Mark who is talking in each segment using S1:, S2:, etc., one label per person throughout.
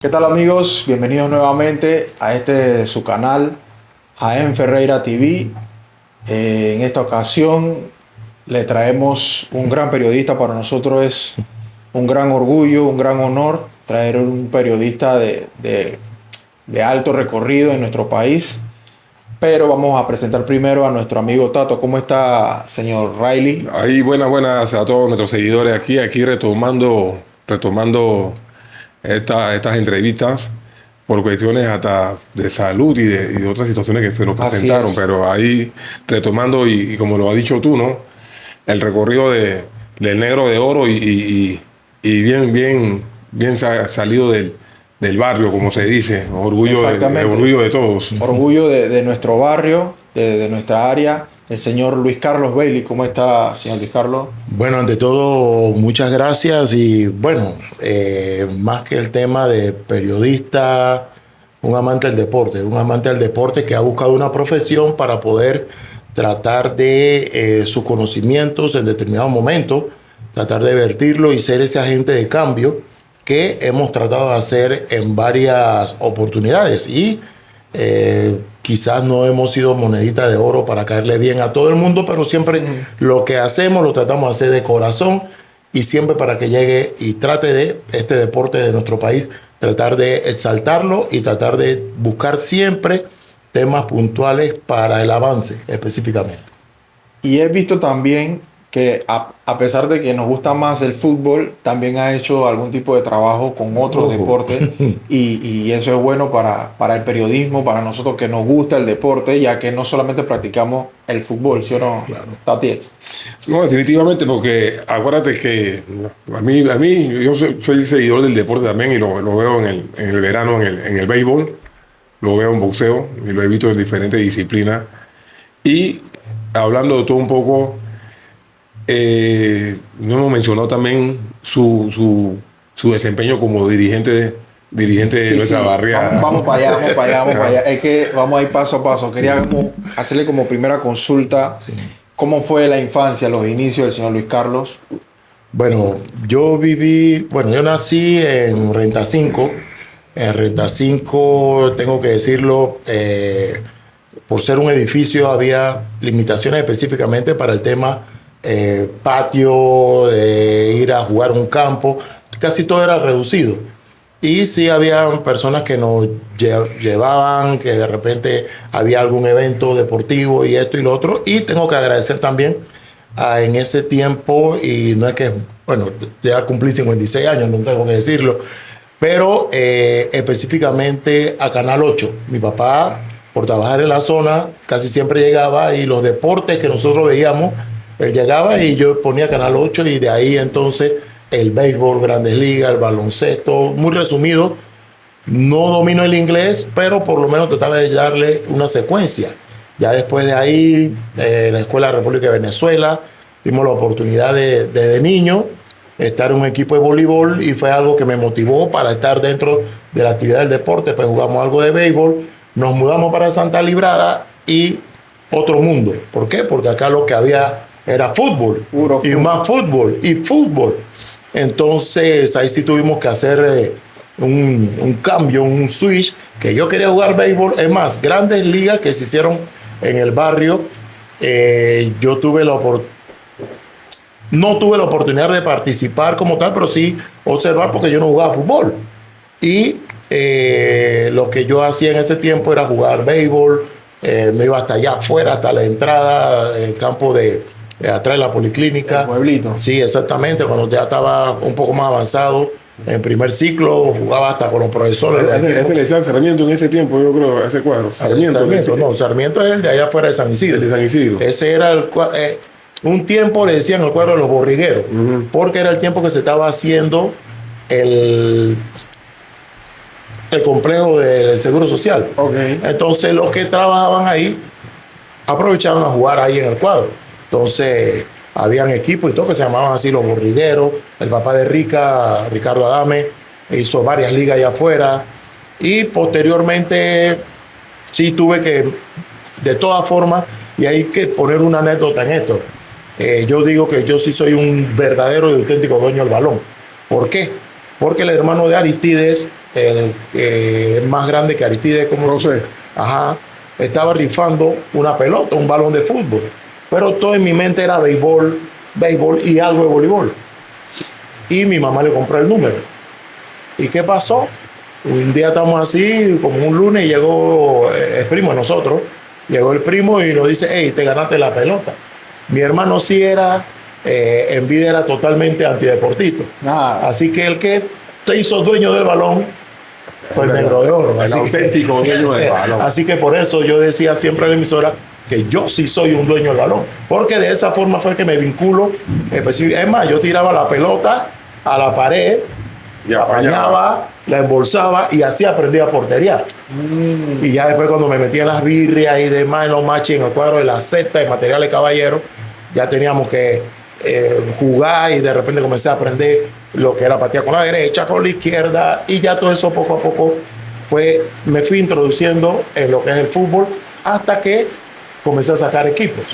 S1: ¿Qué tal amigos? Bienvenidos nuevamente a su canal Jaén Ferreira TV. En esta ocasión le traemos un gran periodista. Para nosotros es un gran orgullo, un gran honor traer un periodista de alto recorrido en nuestro país. Pero vamos a presentar primero a nuestro amigo Tato. ¿Cómo está, señor Riley?
S2: Ahí buenas a todos nuestros seguidores aquí retomando estas entrevistas por cuestiones hasta de salud y de otras situaciones que se nos presentaron, pero ahí retomando y como lo has dicho tú, ¿no? El recorrido del Negro de Oro y bien salido del barrio, como se dice, orgullo de todos.
S1: Orgullo de nuestro barrio, de nuestra área. El señor Luis Carlos Bailey. ¿Cómo está, señor Luis Carlos?
S3: Bueno, ante todo, muchas gracias. Y bueno, más que el tema de periodista, un amante del deporte que ha buscado una profesión para poder tratar de sus conocimientos en determinado momento, tratar de vertirlo y ser ese agente de cambio que hemos tratado de hacer en varias oportunidades. Y quizás no hemos sido monedita de oro para caerle bien a todo el mundo, pero siempre lo que hacemos lo tratamos de hacer de corazón y siempre para que llegue y trate de este deporte de nuestro país, tratar de exaltarlo y tratar de buscar siempre temas puntuales para el avance específicamente.
S1: Y he visto también que a pesar de que nos gusta más el fútbol, también ha hecho algún tipo de trabajo con otros deportes y eso es bueno para el periodismo, para nosotros que nos gusta el deporte, ya que no solamente practicamos el fútbol, ¿sí o no,
S3: Claro.
S1: Tatiez?
S2: No, definitivamente, porque acuérdate que a mí yo soy seguidor del deporte también y lo veo en el verano, en el béisbol, lo veo en boxeo y lo he visto en diferentes disciplinas. Y hablando de todo un poco, no hemos mencionado también su desempeño como dirigente de nuestra barriada.
S1: Vamos para allá. Es que vamos a ir paso a paso. Quería hacerle como primera consulta, ¿cómo fue la infancia, los inicios del señor Luis Carlos?
S3: Bueno, yo nací en Renta 5. En Renta 5, tengo que decirlo, por ser un edificio había limitaciones específicamente para el tema patio, de ir a jugar un campo, casi todo era reducido. Y sí había personas que nos llevaban, que de repente había algún evento deportivo y esto y lo otro. Y tengo que agradecer también en ese tiempo, y no es que, bueno, ya cumplí 56 años, no tengo que decirlo, pero específicamente a Canal 8. Mi papá, por trabajar en la zona, casi siempre llegaba y los deportes que nosotros veíamos, él llegaba y yo ponía Canal 8 y de ahí entonces el béisbol, Grandes Ligas, el baloncesto, muy resumido. No domino el inglés, pero por lo menos trataba de darle una secuencia. Ya después de ahí, en la Escuela de la República de Venezuela, tuvimos la oportunidad de niño estar en un equipo de voleibol y fue algo que me motivó para estar dentro de la actividad del deporte. Pues jugamos algo de béisbol, nos mudamos para Santa Librada y otro mundo. ¿Por qué? Porque acá lo que había era fútbol,
S1: Puro
S3: y
S1: fútbol.
S3: más fútbol y fútbol. Entonces ahí sí tuvimos que hacer un cambio, un switch, que yo quería jugar béisbol. Es más, grandes ligas que se hicieron en el barrio, yo no tuve la oportunidad de participar como tal, pero sí observar porque yo no jugaba fútbol. Y lo que yo hacía en ese tiempo era jugar béisbol. Me iba hasta allá afuera, hasta la entrada, el campo de atrás de la policlínica.
S1: El pueblito.
S3: Sí, exactamente. Cuando ya estaba un poco más avanzado, en primer ciclo, jugaba hasta con los profesores.
S2: Ese le decían Sarmiento en ese tiempo, yo creo, ese cuadro.
S3: Sarmiento es el de allá afuera de San Isidro.
S2: El de San Isidro.
S3: Ese era un tiempo le decían el cuadro de los borrigueros, porque era el tiempo que se estaba haciendo el complejo del Seguro Social.
S1: Okay.
S3: Entonces los que trabajaban ahí aprovechaban a jugar ahí en el cuadro. Entonces habían equipos y todo que se llamaban así los borrigueros. El papá de Ricardo Adame, hizo varias ligas allá afuera. Y posteriormente sí tuve que, de todas formas, y hay que poner una anécdota en esto. Yo digo que yo sí soy un verdadero y auténtico dueño del balón. ¿Por qué? Porque el hermano de Aristides el que es más grande que Aristides, como
S2: No sé.
S3: Ajá, estaba rifando una pelota, un balón de fútbol. Pero todo en mi mente era béisbol y algo de voleibol. Y mi mamá le compró el número. ¿Y qué pasó? Un día estamos así, como un lunes, y llegó el primo de nosotros. Llegó el primo y nos dice, hey, te ganaste la pelota. Mi hermano sí era, en vida era totalmente antideportista. Así que el que se hizo dueño del balón fue el negro de oro.
S2: El auténtico dueño del balón.
S3: Así que por eso yo decía siempre en la emisora que yo sí soy un dueño del balón. Porque de esa forma fue que me vinculo. Es más, yo tiraba la pelota a la pared, la apañaba, la embolsaba y así aprendí a portería. Y ya después cuando me metí en las birrias y demás, en los matches, en el cuadro de la cesta, de materiales caballeros, ya teníamos que jugar y de repente comencé a aprender lo que era patear con la derecha, con la izquierda y ya todo eso poco a poco me fui introduciendo en lo que es el fútbol hasta que comencé a sacar equipos.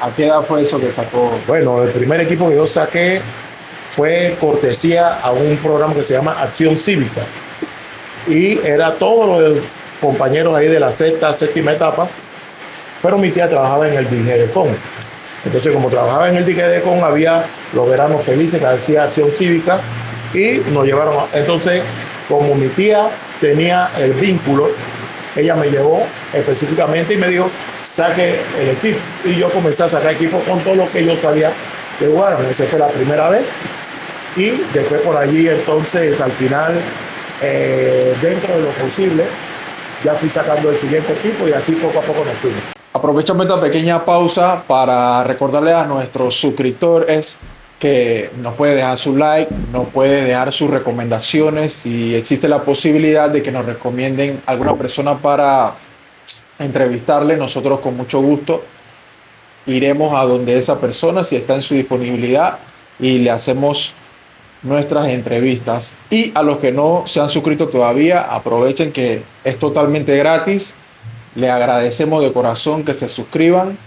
S1: ¿A qué edad fue eso que sacó?
S3: Bueno, el primer equipo que yo saqué fue cortesía a un programa que se llama Acción Cívica y era todos los compañeros ahí de la séptima etapa, pero mi tía trabajaba en el Digedecon. Entonces, como trabajaba en el Digedecon, había los veranos felices que hacía Acción Cívica y nos llevaron entonces, como mi tía tenía el vínculo, ella me llevó específicamente y me dijo, saque el equipo. Y yo comencé a sacar equipo con todo lo que yo sabía de jugar. Esa fue la primera vez. Y después por allí, entonces, al final, dentro de lo posible, ya fui sacando el siguiente equipo y así poco a poco nos fuimos.
S1: Aprovechamos esta pequeña pausa para recordarle a nuestros suscriptores que nos puede dejar su like, nos puede dejar sus recomendaciones si existe la posibilidad de que nos recomienden alguna persona para entrevistarle. Nosotros con mucho gusto iremos a donde esa persona, si está en su disponibilidad, y le hacemos nuestras entrevistas. Y a los que no se han suscrito todavía, aprovechen que es totalmente gratis. Le agradecemos de corazón que se suscriban.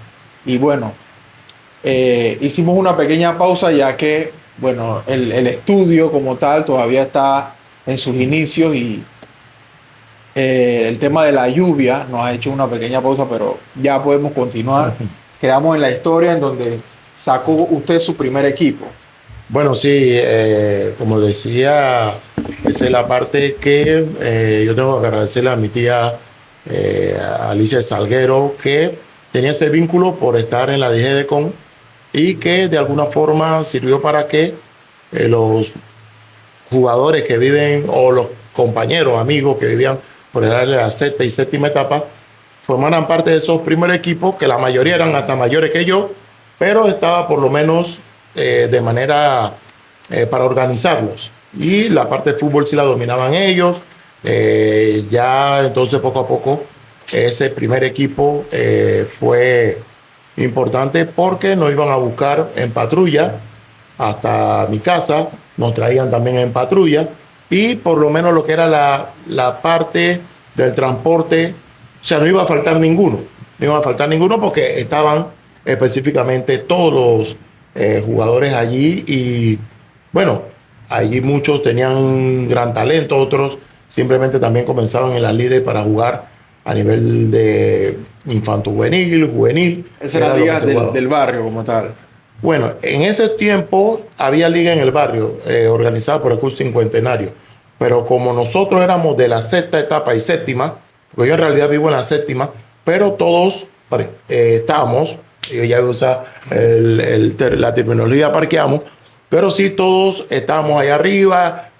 S1: Y bueno, hicimos una pequeña pausa ya que, bueno, el estudio como tal todavía está en sus inicios y el tema de la lluvia nos ha hecho una pequeña pausa, pero ya podemos continuar. Quedamos en la historia en donde sacó usted su primer equipo.
S3: Bueno, sí, como decía, esa es la parte que yo tengo que agradecerle a mi tía Alicia Salguero, que tenía ese vínculo por estar en la Digedecon y que de alguna forma sirvió para que los jugadores que viven o los compañeros, amigos que vivían por el área de la sexta y séptima etapa formaran parte de esos primeros equipos, que la mayoría eran hasta mayores que yo, pero estaba por lo menos de manera para organizarlos. Y la parte de fútbol sí la dominaban ellos. Ya entonces poco a poco ese primer equipo fue importante porque nos iban a buscar en patrulla hasta mi casa, nos traían también en patrulla y por lo menos lo que era la parte del transporte, o sea, no iba a faltar ninguno, no iba a faltar ninguno porque estaban específicamente todos los jugadores allí y bueno, allí muchos tenían un gran talento, otros simplemente también comenzaban en las ligas para jugar a nivel de juvenil.
S1: Esa era la liga del barrio como tal.
S3: Bueno, en ese tiempo había liga en el barrio organizada por el Club Cincuentenario, pero como nosotros éramos de la sexta etapa y séptima, porque yo en realidad vivo en la séptima, pero todos estábamos, yo ya usa la terminología parqueamos, pero sí todos estábamos allá arriba,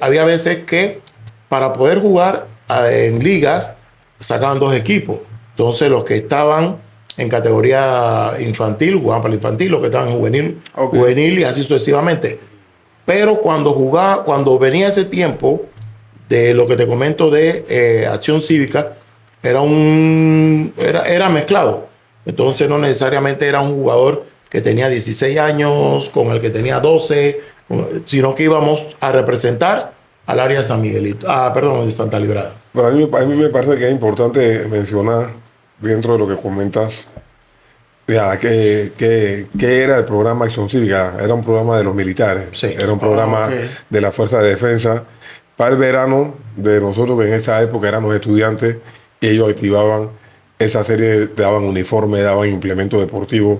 S3: había veces que para poder jugar en ligas sacaban dos equipos, entonces los que estaban en categoría infantil jugaban para el infantil, los que estaban en juvenil y así sucesivamente. Pero cuando venía ese tiempo de lo que te comento de Acción Cívica, era mezclado. Entonces no necesariamente era un jugador que tenía 16 años con el que tenía 12, sino que íbamos a representar al área de San Miguelito, de Santa Librada.
S2: Pero a mí me parece que es importante mencionar dentro de lo que comentas, ¿qué era el programa Acción Cívica? Era un programa de los militares,
S3: sí.
S2: Era un programa de la Fuerza de Defensa para el verano de nosotros, que en esa época éramos estudiantes, y ellos activaban esa serie, te daban uniforme, daban implementos deportivos,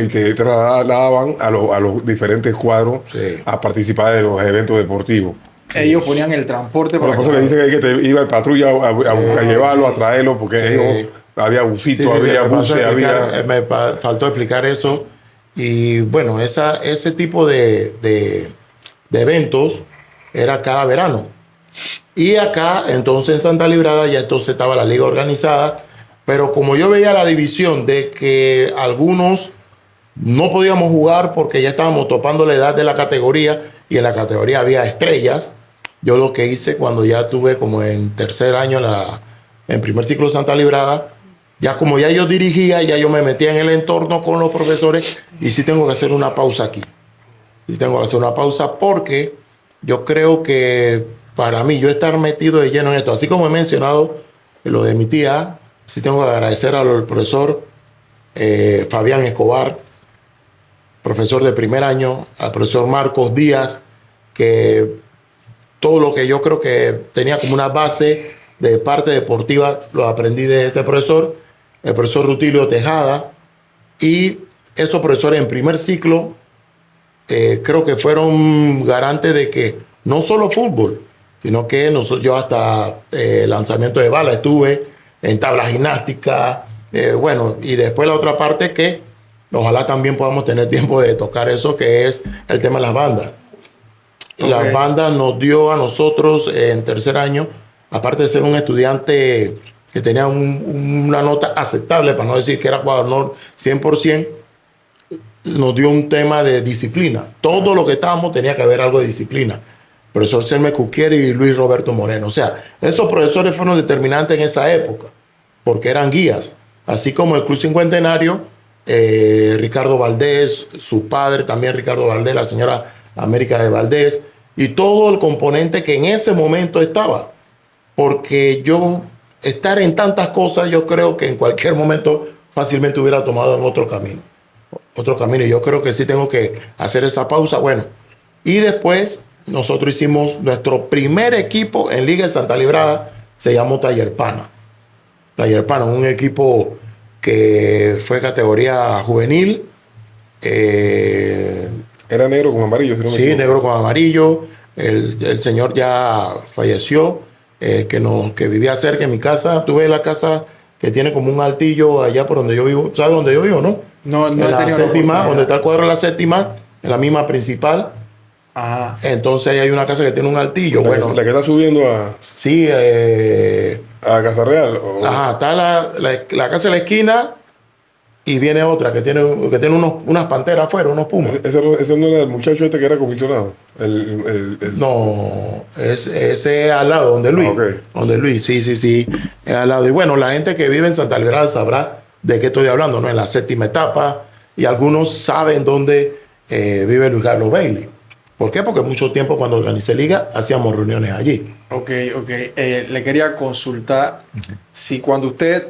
S2: y te trasladaban a los diferentes cuadros a participar de los eventos deportivos.
S1: Ellos ponían el transporte
S2: para... Por eso le dicen que te iba el patrulla a llevarlo, a traerlo, porque ellos, había busitos, había buses, había...
S3: Me faltó explicar eso. Y bueno, ese tipo de eventos era cada verano. Y acá, entonces en Santa Librada, ya entonces estaba la liga organizada. Pero como yo veía la división de que algunos no podíamos jugar porque ya estábamos topando la edad de la categoría y en la categoría había estrellas, yo lo que hice cuando ya tuve como en tercer año en primer ciclo de Santa Librada, ya como ya yo dirigía, ya yo me metía en el entorno con los profesores y sí tengo que hacer una pausa aquí. Sí tengo que hacer una pausa porque yo creo que para mí yo estar metido de lleno en esto, así como he mencionado lo de mi tía, sí tengo que agradecer al profesor Fabián Escobar, profesor de primer año, al profesor Marcos Díaz, que todo lo que yo creo que tenía como una base de parte deportiva lo aprendí de este profesor, el profesor Rutilio Tejada, y esos profesores en primer ciclo creo que fueron garantes de que no solo fútbol, sino que yo hasta lanzamiento de bala estuve, en tabla gimnástica, bueno, y después la otra parte que ojalá también podamos tener tiempo de tocar eso, que es el tema de las bandas. Okay. Las bandas nos dio a nosotros en tercer año, aparte de ser un estudiante que tenía una nota aceptable, para no decir que era cuadro 100%, nos dio un tema de disciplina. Todo lo que estábamos tenía que haber algo de disciplina. Profesor Selme Cuquieri y Luis Roberto Moreno. O sea, esos profesores fueron determinantes en esa época, porque eran guías. Así como el Club Cincuentenario, Ricardo Valdés, su padre también Ricardo Valdés, la señora América de Valdés, y todo el componente que en ese momento estaba. Porque yo, estar en tantas cosas, yo creo que en cualquier momento fácilmente hubiera tomado en otro camino. Otro camino. Y yo creo que sí tengo que hacer esa pausa. Bueno, y después nosotros hicimos nuestro primer equipo en Liga de Santa Librada, se llamó Taller Pana. Taller Pana, un equipo que fue categoría juvenil.
S2: Era negro con amarillo, si no me
S3: equivoco. Sí, negro con amarillo. El señor ya falleció, que vivía cerca de mi casa. Tuve la casa que tiene como un altillo allá por donde yo vivo. ¿Sabes dónde yo vivo, no?
S1: No
S3: en la séptima, donde está el cuadro de la séptima, en la misma principal. Ajá. Entonces ahí hay una casa que tiene un altillo.
S2: La que está subiendo a...
S3: Sí.
S2: ¿A Casa Real?
S3: Ajá, está la casa de la esquina y viene otra que tiene unas panteras afuera, unos pumas.
S2: ¿Ese no era el muchacho este que era comisionado?
S3: No, ese al lado, donde Luis. Okay. Donde Luis, sí. Es al lado. Y bueno, la gente que vive en Santa Librada sabrá de qué estoy hablando, ¿no? En la séptima etapa. Y algunos saben dónde vive Luis Carlos Bailey. ¿Por qué? Porque mucho tiempo cuando organicé liga hacíamos reuniones allí.
S1: Ok. Le quería consultar si cuando usted,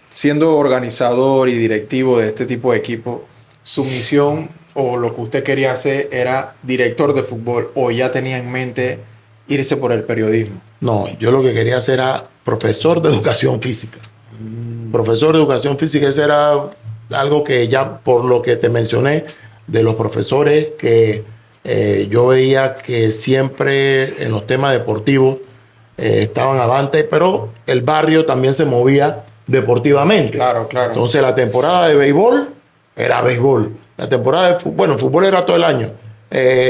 S1: siendo organizador y directivo de este tipo de equipo, su misión o lo que usted quería hacer era director de fútbol o ya tenía en mente irse por el periodismo.
S3: No, yo lo que quería hacer era profesor de educación física. Profesor de educación física, ese era algo que ya por lo que te mencioné de los profesores que yo veía que siempre en los temas deportivos estaban avante, pero el barrio también se movía deportivamente.
S1: Claro.
S3: Entonces la temporada de béisbol era béisbol. La temporada de fútbol, bueno, el fútbol era todo el año.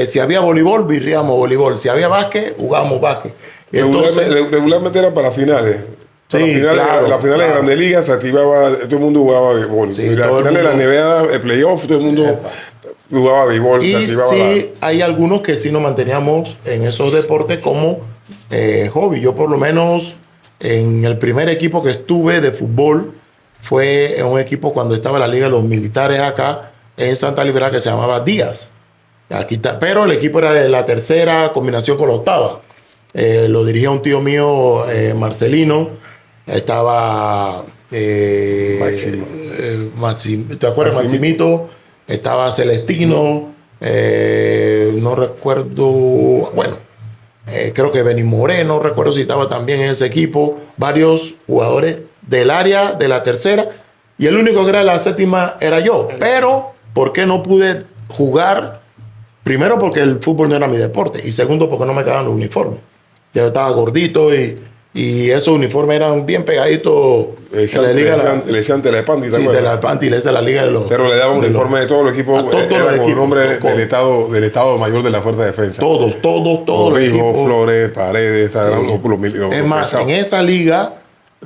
S3: Si había voleibol, virríamos voleibol. Si había básquet, jugábamos básquet.
S2: Regularmente eran para finales.
S3: Sí,
S2: las finales de Grandes Ligas se activaba, todo el mundo jugaba béisbol. Sí, y las finales de la NBA, el playoff, todo el mundo jugaba béisbol.
S3: Y sí, hay algunos que sí nos manteníamos en esos deportes como hobby. Yo por lo menos en el primer equipo que estuve de fútbol fue en un equipo cuando estaba la Liga de los Militares acá en Santa Librada que se llamaba Díaz. Aquí está, pero el equipo era de la tercera combinación con la octava. Lo dirigía un tío mío, Marcelino. Estaba ¿te acuerdas? Maximito. Estaba Celestino. No recuerdo. Bueno, creo que Benny Moreno, recuerdo si estaba también en ese equipo, varios jugadores del área de la tercera, y el único que era de la séptima era yo. Pero, ¿por qué no pude jugar? Primero, porque el fútbol no era mi deporte, y segundo, porque no me quedaban los uniformes. Yo estaba gordito y esos uniformes eran bien pegaditos.
S2: Le decían Telepanti, ¿te
S3: sí,
S2: acuerdas?
S3: Telepanti, esa es la liga de los...
S2: Pero le daban uniforme de todos los equipos, era con el nombre
S3: con,
S2: del Estado Mayor de la Fuerza de Defensa.
S3: Todos los
S2: equipos. Flores, Paredes,
S3: es más, en esa liga,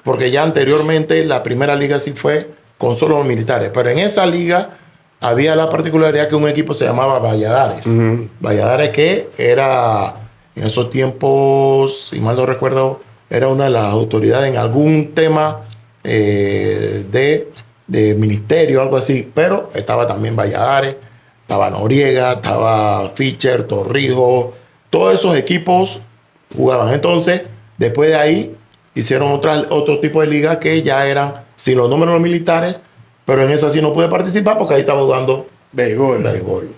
S3: porque ya anteriormente la primera liga sí fue con solo los militares, pero en esa liga había la particularidad que un equipo se llamaba Valladares. Valladares, que era en esos tiempos, si mal no recuerdo, era una de las autoridades en algún tema de ministerio, algo así, pero estaba también Valladares, estaba Noriega, estaba Fischer, Torrijos, todos esos equipos jugaban. Entonces, después de ahí, hicieron otro tipo de ligas que ya eran sin los números militares, pero en esa sí no pude participar porque ahí estaba jugando béisbol.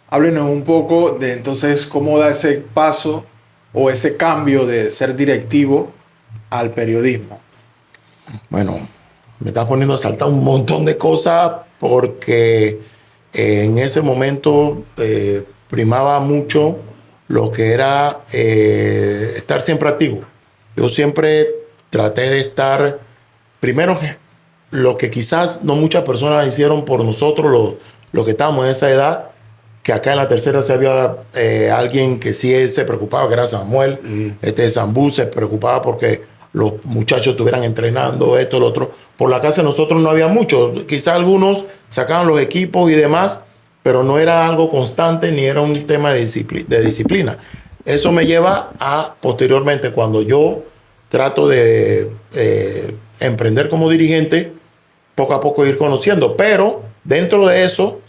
S1: Háblenos un poco de entonces cómo da ese paso o ese cambio de ser directivo al periodismo.
S3: Bueno, me está poniendo a saltar un montón de cosas porque en ese momento primaba mucho lo que era estar siempre activo. Yo siempre traté de estar, primero, lo que quizás no muchas personas hicieron por nosotros, los que estábamos en esa edad, que acá en la tercera se había alguien que sí se preocupaba, que era Samuel, Zambú, se preocupaba porque los muchachos estuvieran entrenando, esto, lo otro. Por la casa nosotros no había mucho. Quizás algunos sacaban los equipos y demás, pero no era algo constante ni era un tema de disciplina. Eso me lleva a, posteriormente, cuando yo trato de emprender como dirigente, poco a poco ir conociendo. Pero dentro de eso,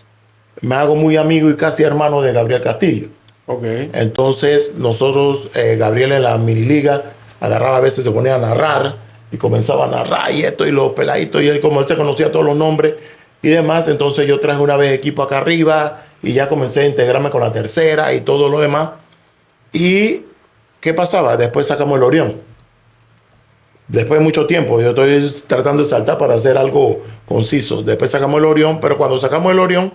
S3: me hago muy amigo y casi hermano de Gabriel Castillo.
S1: Okay.
S3: Entonces, nosotros, Gabriel en la miniliga, agarraba a veces, se ponía a narrar y comenzaba a narrar y esto y los peladitos, y él, como él se conocía todos los nombres y demás, entonces yo traje una vez equipo acá arriba y ya comencé a integrarme con la tercera y todo lo demás. ¿Y qué pasaba? Después sacamos el Orión. Después de mucho tiempo, yo estoy tratando de saltar para hacer algo conciso. Después sacamos el Orión, pero cuando sacamos el Orión,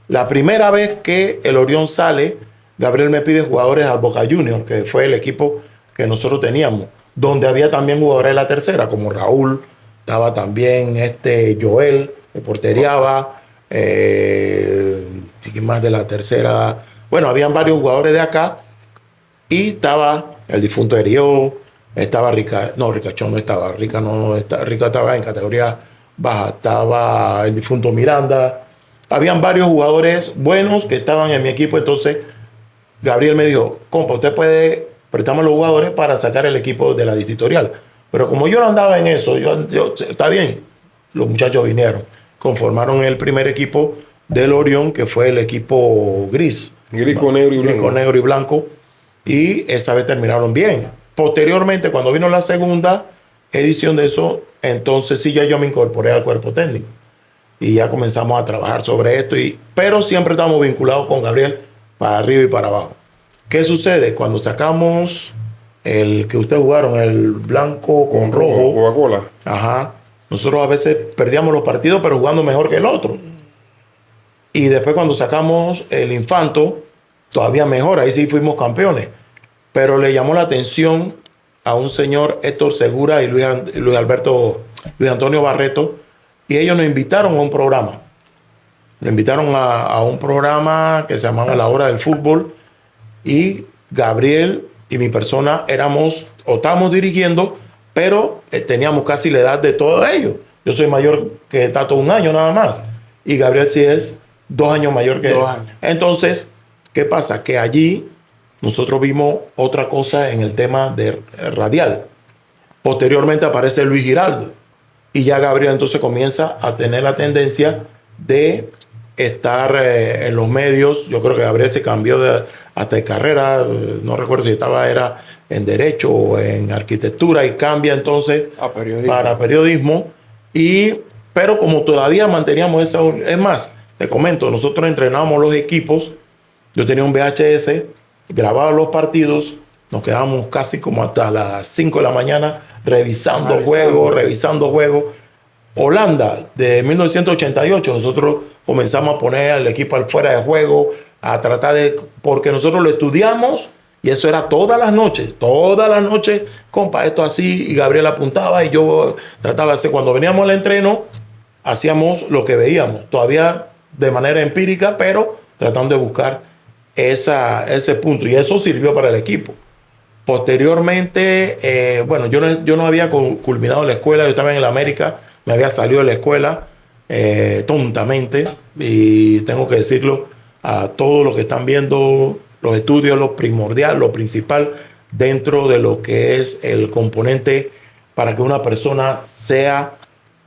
S3: la primera vez que el Orión sale, Gabriel me pide jugadores al Boca Juniors, que fue el equipo que nosotros teníamos, donde había también jugadores de la tercera, como Raúl, estaba también Joel, que porteriaba, más de la tercera. Bueno, habían varios jugadores de acá, y estaba el difunto Erió, estaba Rica estaba en categoría baja, estaba el difunto Miranda. Habían varios jugadores buenos que estaban en mi equipo. Entonces Gabriel me dijo: compa, usted puede prestarme los jugadores para sacar el equipo de la distritorial. Pero como yo no andaba en eso, yo está bien. Los muchachos vinieron, conformaron el primer equipo del Orión, que fue el equipo gris.
S2: Gris con negro y blanco.
S3: Gris con negro y blanco. Y esa vez terminaron bien. Posteriormente, cuando vino la segunda edición de eso, entonces sí, yo me incorporé al cuerpo técnico. Y ya comenzamos a trabajar sobre esto. Pero siempre estamos vinculados con Gabriel para arriba y para abajo. ¿Qué sucede? Cuando sacamos el que ustedes jugaron, el blanco con rojo.
S2: Coca-Cola.
S3: Ajá. Nosotros a veces perdíamos los partidos, pero jugando mejor que el otro. Y después cuando sacamos el Infanto, todavía mejor. Ahí sí fuimos campeones. Pero le llamó la atención a un señor, Héctor Segura y Luis Antonio Barreto. Y ellos nos invitaron a un programa. Nos invitaron a un programa que se llamaba La Hora del Fútbol. Y Gabriel y mi persona estábamos dirigiendo, pero teníamos casi la edad de todos ellos. Yo soy mayor que Tato 1 año nada más. Y Gabriel sí es 2 años mayor que él.
S1: 2 años.
S3: Entonces, ¿qué pasa? Que allí nosotros vimos otra cosa en el tema de radial. Posteriormente aparece Luis Giraldo. Y ya Gabriel entonces comienza a tener la tendencia de estar en los medios. Yo creo que Gabriel se cambió hasta de carrera. No recuerdo si era en Derecho o en Arquitectura. Y cambia entonces para periodismo. Pero como todavía manteníamos esa... Es más, te comento, nosotros entrenábamos los equipos. Yo tenía un VHS, grababa los partidos Nos quedábamos casi como hasta las 5 de la mañana revisando juegos. Holanda, de 1988, nosotros comenzamos a poner al equipo al fuera de juego, a tratar de... Porque nosotros lo estudiamos y eso era todas las noches, compa, esto así, y Gabriel apuntaba y yo trataba de hacer. Cuando veníamos al entreno, hacíamos lo que veíamos, todavía de manera empírica, pero tratando de buscar ese punto. Y eso sirvió para el equipo. Posteriormente, bueno, yo no había culminado la escuela, yo estaba en el América, me había salido de la escuela tontamente, y tengo que decirlo a todos los que están viendo los estudios, lo primordial, lo principal dentro de lo que es el componente para que una persona sea,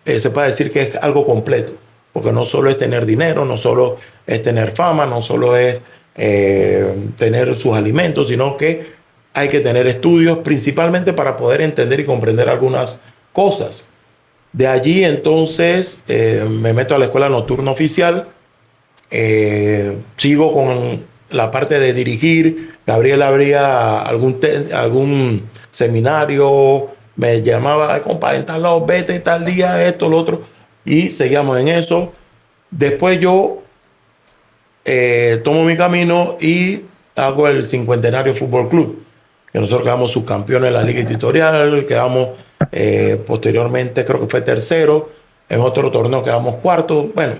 S3: se puede decir que es algo completo, porque no solo es tener dinero, no solo es tener fama, no solo es tener sus alimentos, sino que hay que tener estudios principalmente para poder entender y comprender algunas cosas. De allí entonces me meto a la escuela nocturna oficial, sigo con la parte de dirigir. Gabriel abría algún seminario, me llamaba, compa, en tal lado, vete tal día, esto, lo otro, y seguíamos en eso. Después yo tomo mi camino y hago el Cincuentenario Fútbol Club, que nosotros quedamos subcampeones en la Liga Editorial, quedamos posteriormente, creo que fue tercero, en otro torneo quedamos cuarto. Bueno,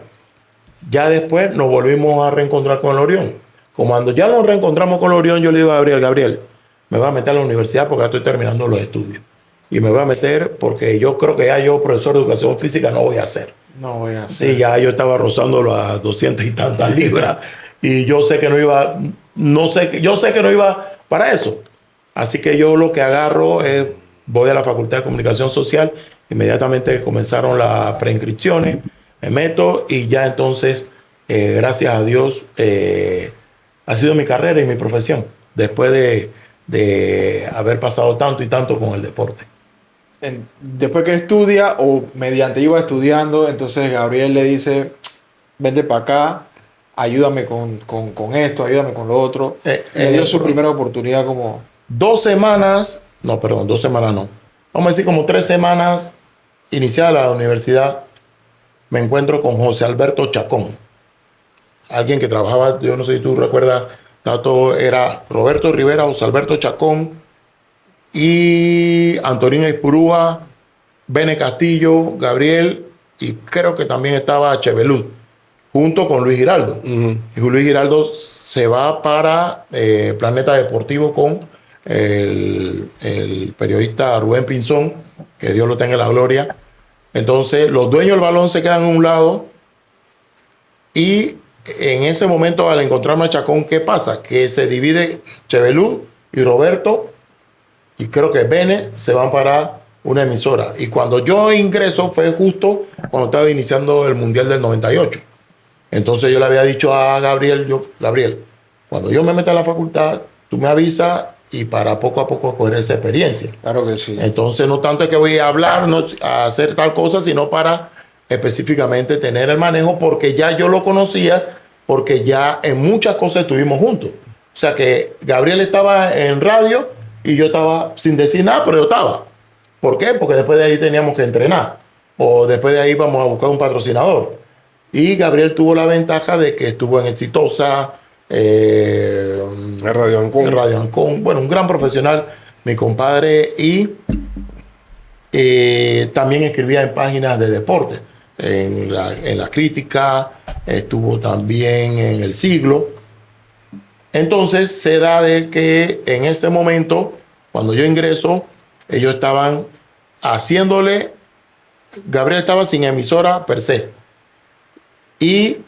S3: ya después nos volvimos a reencontrar con el Orión. Cuando ya nos reencontramos con el Orión, yo le digo a Gabriel, me voy a meter a la universidad porque ya estoy terminando los estudios. Y me voy a meter porque yo creo que ya yo, profesor de educación física, no voy a hacer. Sí, ya yo estaba rozando las 200 y tantas libras y yo sé que no iba, yo sé que no iba para eso. Así que yo lo que agarro es, voy a la Facultad de Comunicación Social, inmediatamente comenzaron las preinscripciones, me meto y ya entonces, gracias a Dios, ha sido mi carrera y mi profesión, después de haber pasado tanto y tanto con el deporte.
S1: Después que estudia o mediante iba estudiando, entonces Gabriel le dice, vente para acá, ayúdame con esto, ayúdame con lo otro. Le dio su primera oportunidad como...
S3: 2 semanas, no, perdón, 2 semanas no. Vamos a decir como 3 semanas iniciada la universidad, me encuentro con José Alberto Chacón. Alguien que trabajaba, yo no sé si tú recuerdas, Tato, era Roberto Rivera, José Alberto Chacón y Antonio Ipurúa, Bene Castillo, Gabriel, y creo que también estaba Chevelud, junto con Luis Giraldo. Y Luis Giraldo se va para Planeta Deportivo con el periodista Rubén Pinzón, que Dios lo tenga en la gloria. Entonces los dueños del balón se quedan a un lado y en ese momento, al encontrarme a Chacón, ¿qué pasa? Que se divide Chevelud y Roberto, y creo que Bene se van para una emisora. Y cuando yo ingreso fue justo cuando estaba iniciando el Mundial del 98. Entonces yo le había dicho a Gabriel, Gabriel, cuando yo me meta a la facultad, tú me avisas y para poco a poco coger esa experiencia.
S1: Claro que sí.
S3: Entonces no tanto es que voy a hablar, no a hacer tal cosa, sino para específicamente tener el manejo, porque ya yo lo conocía, porque ya en muchas cosas estuvimos juntos. O sea que Gabriel estaba en radio y yo estaba sin decir nada, pero yo estaba. ¿Por qué? Porque después de ahí teníamos que entrenar, o después de ahí vamos a buscar un patrocinador. Y Gabriel tuvo la ventaja de que estuvo en Exitosa,
S2: Radio
S3: Ancón. Bueno, un gran profesional, mi compadre, y también escribía en páginas de deporte, en la Crítica, estuvo también en El Siglo. Entonces se da de que en ese momento, cuando yo ingreso, ellos estaban haciéndole, Gabriel estaba sin emisora per se, y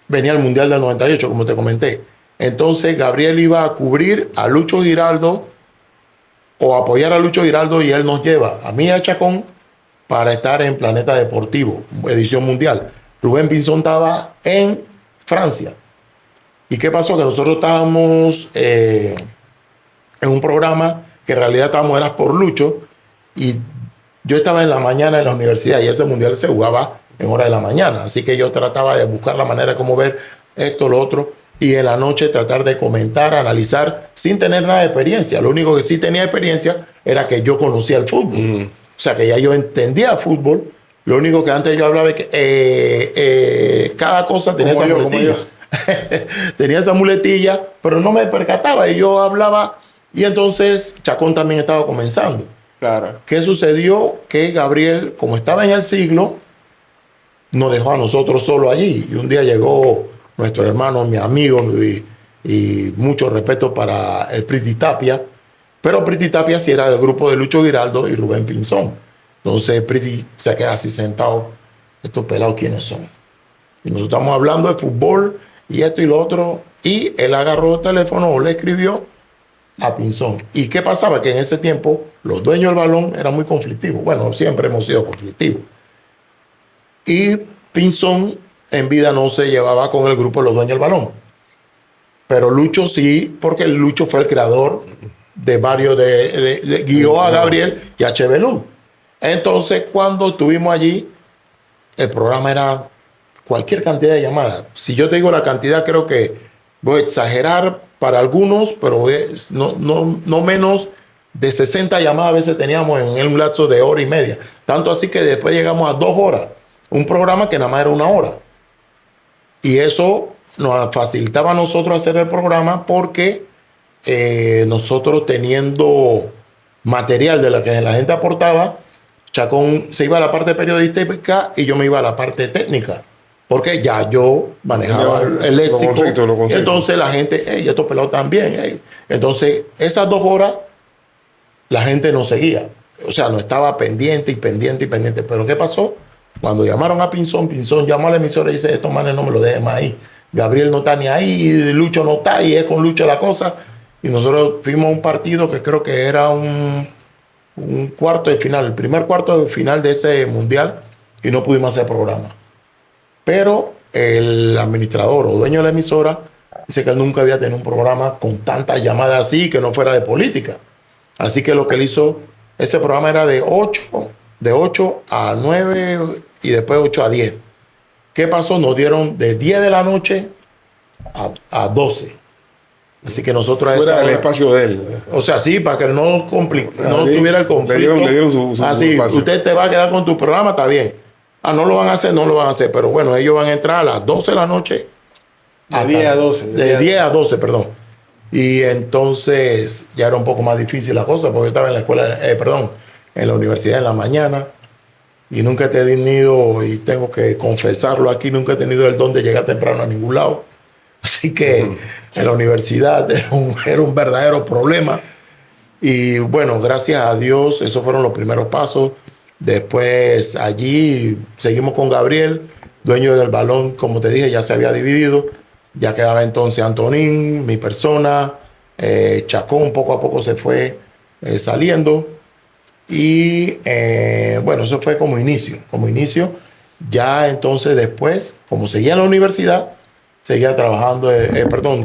S3: venía el Mundial del 98, como te comenté. Entonces Gabriel iba a cubrir a Lucho Giraldo o apoyar a Lucho Giraldo, y él nos lleva a mí y a Chacón para estar en Planeta Deportivo, edición mundial. Rubén Pinzón estaba en Francia. ¿Y qué pasó? Que nosotros estábamos en un programa que en realidad era por Lucho, y yo estaba en la mañana en la universidad y ese mundial se jugaba en hora de la mañana. Así que yo trataba de buscar la manera de cómo ver esto, lo otro. y en la noche tratar de comentar, analizar, sin tener nada de experiencia. Lo único que sí tenía experiencia era que yo conocía el fútbol. O sea, que ya yo entendía fútbol. Lo único que antes yo hablaba es que cada cosa tenía esa muletilla. Tenía esa muletilla, pero no me percataba y yo hablaba. Y entonces Chacón también estaba comenzando.
S1: Claro.
S3: ¿Qué sucedió? Que Gabriel, como estaba en el siglo, nos dejó a nosotros solo allí. Y un día llegó nuestro hermano, mi amigo, y mucho respeto para el Priti Tapia. Pero Priti Tapia sí era del grupo de Lucho Giraldo y Rubén Pinzón. Entonces Priti se queda así sentado. Estos pelados, ¿quiénes son? Y nosotros estamos hablando de fútbol y esto y lo otro. Y él agarró el teléfono o le escribió a Pinzón. ¿Y qué pasaba? Que en ese tiempo los dueños del balón eran muy conflictivos. Bueno, siempre hemos sido conflictivos. Y Pinzón en vida no se llevaba con el grupo de los dueños del balón. Pero Lucho sí, porque Lucho fue el creador de varios guió a Gabriel y a Chevelú. Entonces, cuando estuvimos allí, el programa era cualquier cantidad de llamadas. Si yo te digo la cantidad, creo que voy a exagerar para algunos, pero no menos de 60 llamadas a veces teníamos en un lapso de hora y media. Tanto así que después llegamos a 2 horas. Un programa que nada más era 1 hora. Y eso nos facilitaba a nosotros hacer el programa porque nosotros teniendo material de la que la gente aportaba, Chacón se iba a la parte periodística y yo me iba a la parte técnica. Porque ya yo manejaba el léxico. Lo concepto. Entonces la gente, hey, estos pelados también. Hey. Entonces, esas 2 horas, la gente nos seguía. O sea, no estaba pendiente y pendiente y pendiente. Pero ¿qué pasó? Cuando llamaron a Pinzón, Pinzón llamó a la emisora y dice, estos manes no me lo dejen más ahí. Gabriel no está ni ahí, Lucho no está, y es con Lucho la cosa. Y nosotros fuimos a un partido que creo que era un cuarto de final, el primer cuarto de final de ese mundial, y no pudimos hacer programa. Pero el administrador o dueño de la emisora dice que él nunca había tenido un programa con tantas llamadas así que no fuera de política. Así que lo que él hizo, ese programa era de 8 a 9 y después 8 a 10. ¿Qué pasó? Nos dieron de 10 de la noche a 12. Así que nosotros...
S2: Fuera del espacio de él.
S3: O sea, sí, para que no tuviera el conflicto.
S2: Le dieron su
S3: así,
S2: espacio.
S3: Usted te va a quedar con tu programa, está bien. No lo van a hacer. Pero bueno, ellos van a entrar a las 12 de la noche.
S1: De 10 a 12.
S3: De 10 a 12, perdón. Y entonces ya era un poco más difícil la cosa, porque yo estaba en la escuela, en la universidad en la mañana. Y nunca he tenido, y tengo que confesarlo aquí, nunca he tenido el don de llegar temprano a ningún lado. Así que en la universidad era un verdadero problema. Y bueno, gracias a Dios, esos fueron los primeros pasos. Después allí seguimos con Gabriel, dueño del balón, como te dije, ya se había dividido. Ya quedaba entonces Antonín, mi persona, Chacón poco a poco se fue saliendo. Y bueno, eso fue como inicio. Ya entonces después, como seguía en la universidad, seguía trabajando,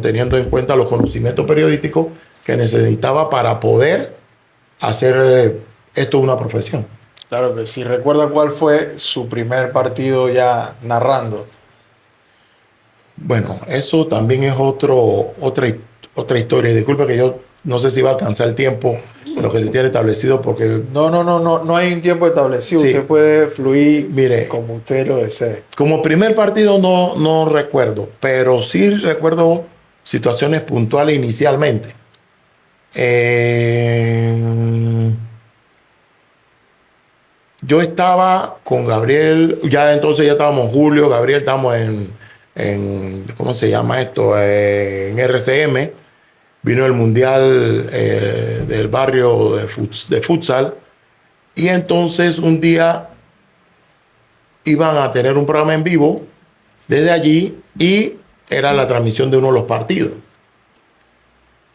S3: teniendo en cuenta los conocimientos periodísticos que necesitaba para poder hacer esto una profesión.
S1: Claro que sí. ¿Recuerda cuál fue su primer partido ya narrando?
S3: Bueno, eso también es otra historia. Disculpe que yo no sé si va a alcanzar el tiempo de lo que se tiene establecido porque...
S1: No hay un tiempo establecido. Sí. Usted puede fluir, mire, como usted lo desee.
S3: Como primer partido no recuerdo, pero sí recuerdo situaciones puntuales inicialmente. Yo estaba con Gabriel, ya estábamos Julio, Gabriel, estábamos en ¿cómo se llama esto? En RCM. Vino el mundial del barrio de futsal. Y entonces un día iban a tener un programa en vivo desde allí y era la transmisión de uno de los partidos.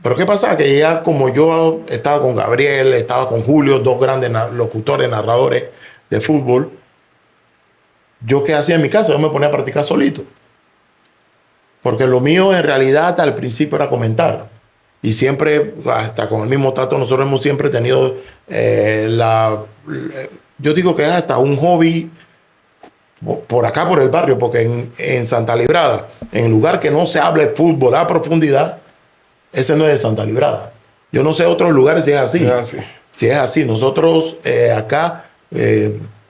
S3: Pero ¿qué pasaba? Que ya como yo estaba con Gabriel, estaba con Julio, 2 grandes locutores, narradores de fútbol, ¿yo qué hacía en mi casa? Yo me ponía a practicar solito. Porque lo mío en realidad al principio era comentar. Y siempre, hasta con el mismo Tato, nosotros hemos siempre tenido yo digo que es hasta un hobby por acá, por el barrio, porque en Santa Librada, en el lugar que no se hable fútbol a profundidad, ese no es de Santa Librada. Yo no sé otros lugares si es así.
S2: Es así.
S3: Si es así, nosotros acá,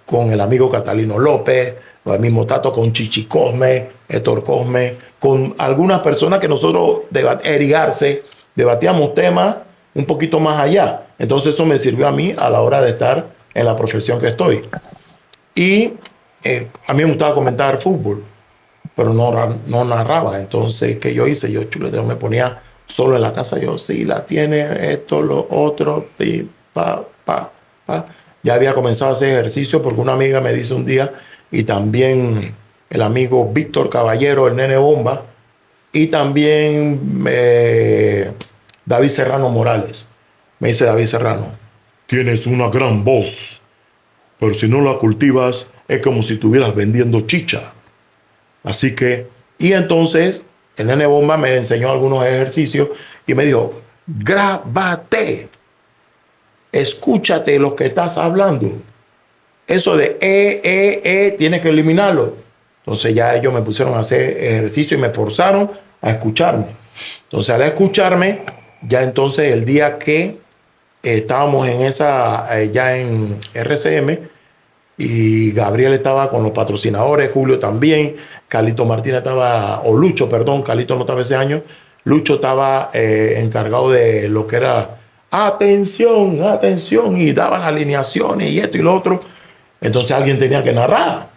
S3: con el amigo Catalino López, o el mismo Tato con Chichi Cosme, Héctor Cosme, con algunas personas que nosotros, Erigarse, debatíamos temas un poquito más allá. Entonces eso me sirvió a mí a la hora de estar en la profesión que estoy. Y a mí me gustaba comentar fútbol, pero no narraba. Entonces, ¿qué yo hice? Yo chuletero, me ponía solo en la casa. Yo, sí, la tiene, esto, lo otro, pi, pa, pa, pa. Ya había comenzado a hacer ejercicio porque una amiga me dice un día, y también el amigo Víctor Caballero, el Nene Bomba, y también David Serrano Morales. Me dice David Serrano, tienes una gran voz, pero si no la cultivas es como si estuvieras vendiendo chicha. Así que, y entonces el Nene Bomba me enseñó algunos ejercicios y me dijo, grábate, escúchate lo que estás hablando. Eso de tienes que eliminarlo. Entonces ya ellos me pusieron a hacer ejercicio y me forzaron a escucharme. Entonces al escucharme, ya entonces el día que estábamos en esa, ya en RCM, y Gabriel estaba con los patrocinadores, Julio también, Carlito Martínez estaba, o Lucho, perdón, Carlito no estaba ese año, Lucho estaba encargado de lo que era atención, atención, y daban alineaciones y esto y lo otro. Entonces alguien tenía que narrar,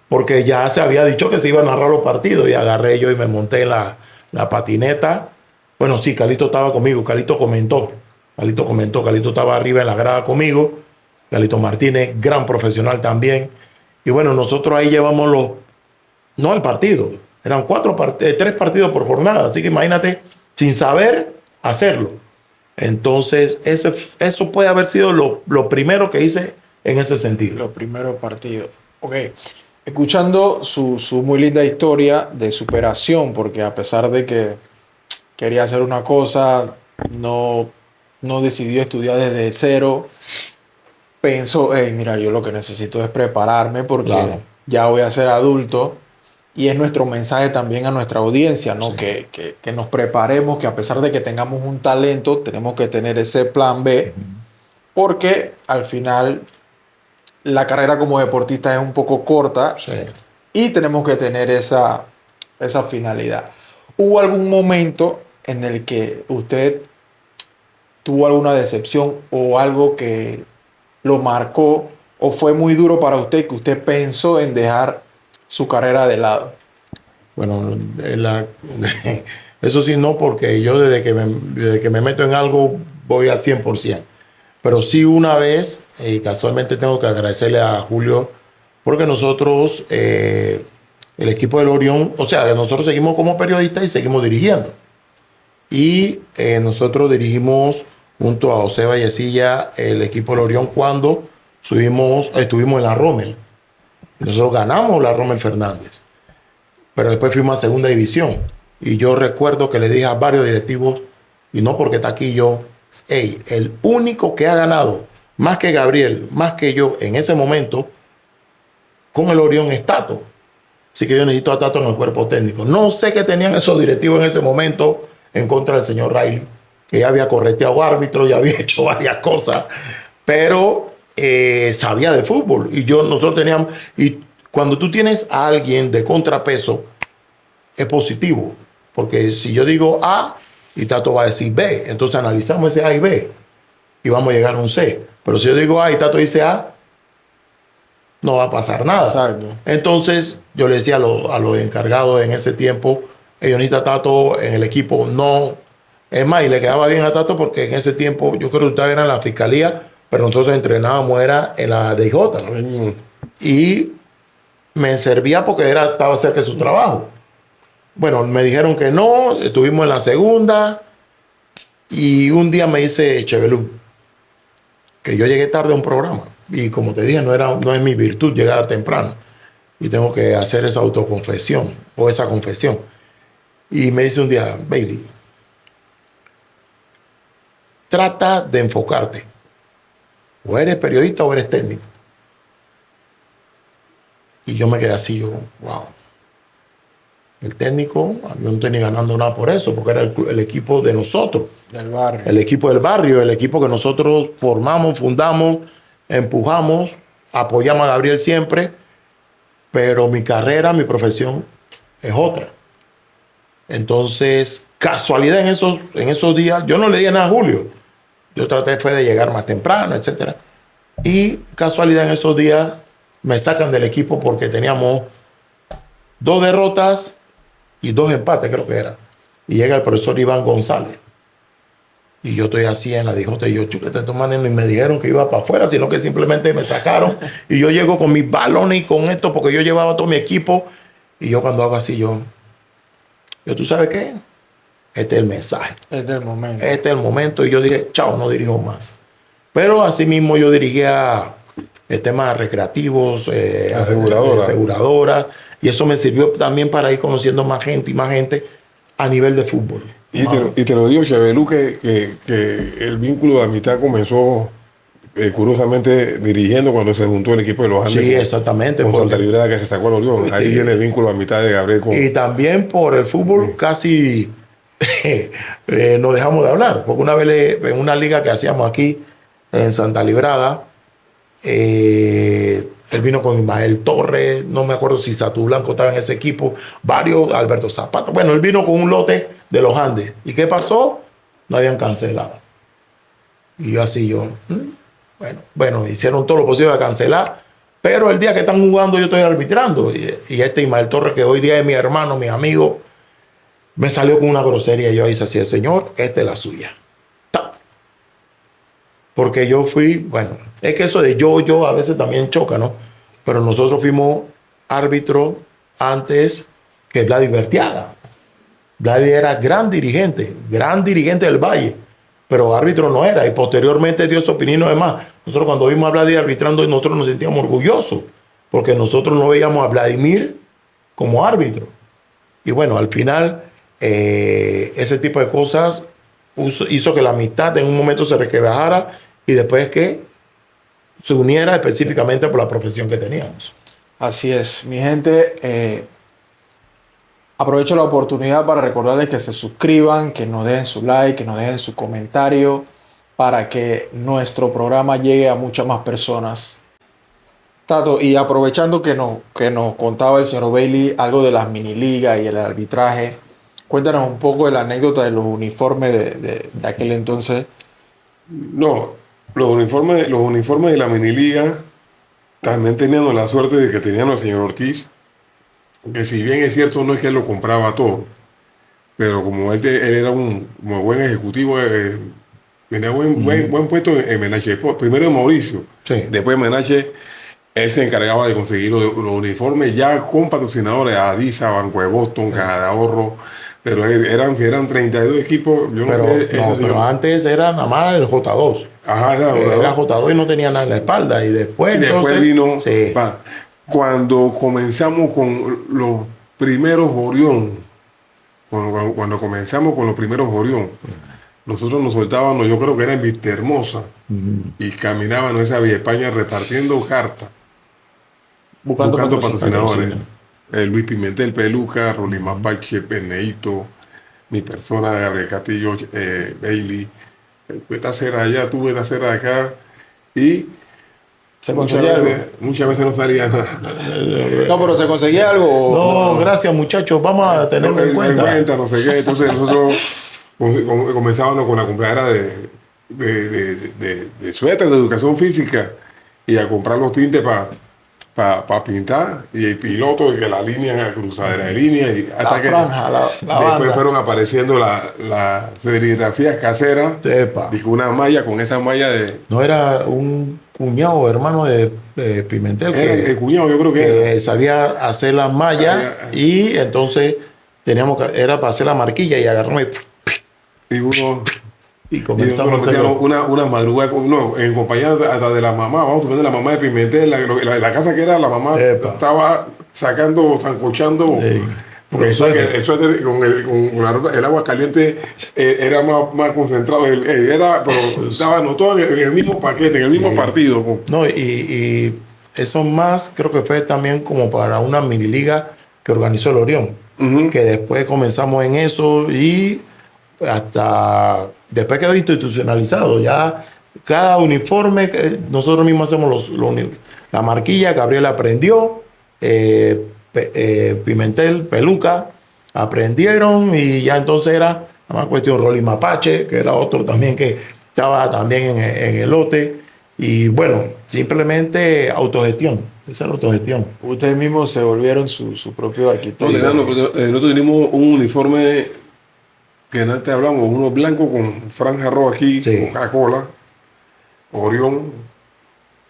S3: porque ya se había dicho que se iba a narrar los partidos, y agarré yo y me monté en la patineta. Bueno, sí, Carlito estaba conmigo, Carlito comentó, Carlito estaba arriba en la grada conmigo, Carlito Martínez, gran profesional también. Y bueno, nosotros ahí llevamos no el partido, eran 3 partidos por jornada, así que imagínate, sin saber hacerlo. Entonces, eso puede haber sido lo primero que hice en ese sentido.
S1: Los primeros partidos. Ok. Escuchando su muy linda historia de superación, porque a pesar de que quería hacer una cosa, no decidió estudiar desde cero. Pensó, hey, mira, yo lo que necesito es prepararme porque
S3: Claro.
S1: ya voy a ser adulto. Y es nuestro mensaje también a nuestra audiencia, ¿no?
S3: Sí.
S1: Que nos preparemos, que a pesar de que tengamos un talento, tenemos que tener ese plan B, porque al final la carrera como deportista es un poco corta
S3: Sí.
S1: y tenemos que tener esa finalidad. ¿Hubo algún momento en el que usted tuvo alguna decepción o algo que lo marcó o fue muy duro para usted que usted pensó en dejar su carrera de lado?
S3: Bueno, eso sí no, porque yo desde que me meto en algo voy al 100%. Pero sí una vez, y casualmente tengo que agradecerle a Julio, porque nosotros, el equipo del Orión, o sea, nosotros seguimos como periodistas y seguimos dirigiendo. Y nosotros dirigimos junto a José Vallecilla el equipo del Orión cuando estuvimos en la Rommel. Nosotros ganamos la Rommel Fernández, pero después fuimos a segunda división. Y yo recuerdo que le dije a varios directivos, y no porque está aquí yo, hey, el único que ha ganado más que Gabriel, más que yo en ese momento con el Orión es Tato. Así que yo necesito a Tato en el cuerpo técnico. No sé qué tenían esos directivos en ese momento en contra del señor Riley, que ya había correteado árbitros, ya había hecho varias cosas, pero sabía de fútbol. Y nosotros teníamos, y cuando tú tienes a alguien de contrapeso, es positivo, porque si yo digo A y Tato va a decir B, entonces analizamos ese A y B y vamos a llegar a un C. Pero si yo digo A y Tato dice A, no va a pasar nada.
S1: Exacto.
S3: Entonces yo le decía a los encargados en ese tiempo, ellos necesitan Tato en el equipo, no. Es más, y le quedaba bien a Tato porque en ese tiempo yo creo que ustedes eran en la fiscalía, pero nosotros entrenábamos era en la DJ. Y me servía porque estaba cerca de su trabajo. Bueno, me dijeron que no, estuvimos en la segunda y un día me dice Chevelú que yo llegué tarde a un programa y como te dije, no es mi virtud llegar temprano y tengo que hacer esa autoconfesión o esa confesión. Y me dice un día, Bailey, trata de enfocarte. O eres periodista o eres técnico. Y yo me quedé así, yo, wow. El técnico, yo no estoy ni ganando nada por eso, porque era el equipo de nosotros.
S1: Del barrio.
S3: El equipo del barrio, el equipo que nosotros formamos, fundamos, empujamos, apoyamos a Gabriel siempre, pero mi carrera, mi profesión es otra. Entonces, casualidad en esos días, yo no le di nada a Julio. Yo traté fue de llegar más temprano, etc. Y casualidad en esos días me sacan del equipo porque teníamos 2 derrotas y 2 empates, creo que era. Y llega el profesor Iván González. Y yo estoy así en la dijota y yo, chuleta, estos manes ni me dijeron que iba para afuera, sino que simplemente me sacaron. Y yo llego con mis balones y con esto, porque yo llevaba todo mi equipo. Y yo cuando hago así, yo ¿tú sabes qué? Este es el mensaje.
S1: Este es el momento.
S3: Este es el momento. Y yo dije, chao, no dirijo más. Pero asimismo yo dirigía temas recreativos, aseguradoras. Y eso me sirvió también para ir conociendo más gente a nivel de fútbol.
S2: Y te lo digo, Chevelú, que el vínculo de amistad comenzó curiosamente dirigiendo cuando se juntó el equipo de los Andes.
S3: Sí, exactamente.
S2: Con Santa Librada que se sacó a Orión. Ahí viene el vínculo de amistad de Gabriel con...
S3: Y también por el fútbol casi nos dejamos de hablar. Porque una vez en una liga que hacíamos aquí en Santa Librada, él vino con Ismael Torres, no me acuerdo si Satú Blanco estaba en ese equipo, varios, Alberto Zapata. Bueno, él vino con un lote de los Andes. ¿Y qué pasó? No habían cancelado. Y yo, bueno, hicieron todo lo posible a cancelar, pero el día que están jugando yo estoy arbitrando. Y Ismael Torres, que hoy día es mi hermano, mi amigo, me salió con una grosería y yo hice así, señor, esta es la suya. ¡Tap! Porque yo fui, bueno, es que eso de yo a veces también choca, ¿no? Pero nosotros fuimos árbitro antes que Vladi Bertiaga. Vladi era gran dirigente del Valle, pero árbitro no era. Y posteriormente dio su opinión y demás. Nosotros cuando vimos a Vladi arbitrando, nosotros nos sentíamos orgullosos, porque nosotros no veíamos a Vladimir como árbitro. Y bueno, al final, ese tipo de cosas hizo que la amistad en un momento se requebrajara y después que se uniera específicamente por la profesión que teníamos.
S1: Así es, mi gente. Aprovecho la oportunidad para recordarles que se suscriban, que nos dejen su like, que nos dejen su comentario para que nuestro programa llegue a muchas más personas. Tato, y aprovechando que nos contaba el señor Bailey algo de las mini ligas y el arbitraje, cuéntanos un poco de la anécdota de los uniformes de aquel entonces.
S2: No, los uniformes de la mini liga también tenían la suerte de que tenían al señor Ortiz, que si bien es cierto no es que él lo compraba todo, pero como él era un buen ejecutivo, tenía buen puesto en Menache. Primero en Mauricio,
S3: Sí.
S2: Después en Menache, él se encargaba de conseguir los uniformes ya con patrocinadores, Adisa, Banco de Boston, Caja de Ahorro, pero eran 32 equipos. Yo
S3: Pero,
S2: no sé,
S3: pero antes era nada más el J2.
S2: Ajá,
S3: Era J2 y no tenía nada en la espalda. Y después, entonces,
S2: vino...
S3: sí.
S2: Cuando comenzamos con los primeros Orión, cuando comenzamos con los primeros Orión, nosotros nos soltábamos, yo creo que era en Vista Hermosa, y caminábamos en esa Vía España repartiendo cartas, buscando patrocinadores. Luis Pimentel, Peluca, Rolín Mapache, Beneito, mi persona, Gabriel Castillo, Bailey, esta acera allá, tuve esta acera de acá, y muchas veces no salía nada.
S1: No, pero ¿se conseguía algo?
S3: No, gracias muchachos, vamos a tenerlo en cuenta.
S2: No sé qué. Entonces nosotros comenzábamos con la compradera de suéter de educación física y a comprar los tintes para pintar y el piloto y que la línea, cruzadera de línea y hasta
S1: la franja, la
S2: después
S1: banda.
S2: fueron apareciendo las serigrafías caseras.
S3: Sepa.
S2: Y con una malla, con esa malla de...
S3: No era un cuñado hermano de Pimentel
S2: el cuñado, yo creo que
S3: sabía hacer las mallas y entonces era para hacer la marquilla y agarramos y comenzamos a hacerlo.
S2: Unas madrugadas, en compañía hasta de la mamá, vamos a poner la mamá de Pimentel, la casa que era, la mamá estaba sancochando. Porque el suéter con el agua caliente era más concentrado, pero estaba todo en el mismo paquete, en el mismo partido.
S3: No, y eso más creo que fue también como para una mini liga que organizó el Orión, que después comenzamos en eso y hasta después quedó institucionalizado. Ya cada uniforme, nosotros mismos hacemos la marquilla. Gabriel aprendió, Pimentel, Peluca, aprendieron y ya entonces era una cuestión. Rolly Mapache, que era otro también que estaba también en el lote. Y bueno, simplemente autogestión. Esa es la autogestión.
S1: Ustedes mismos se volvieron su propio arquitecto.
S2: Nosotros tenemos un uniforme que antes hablamos, uno blanco con franja roja aquí,
S3: Sí.
S2: con Coca-Cola, Orión,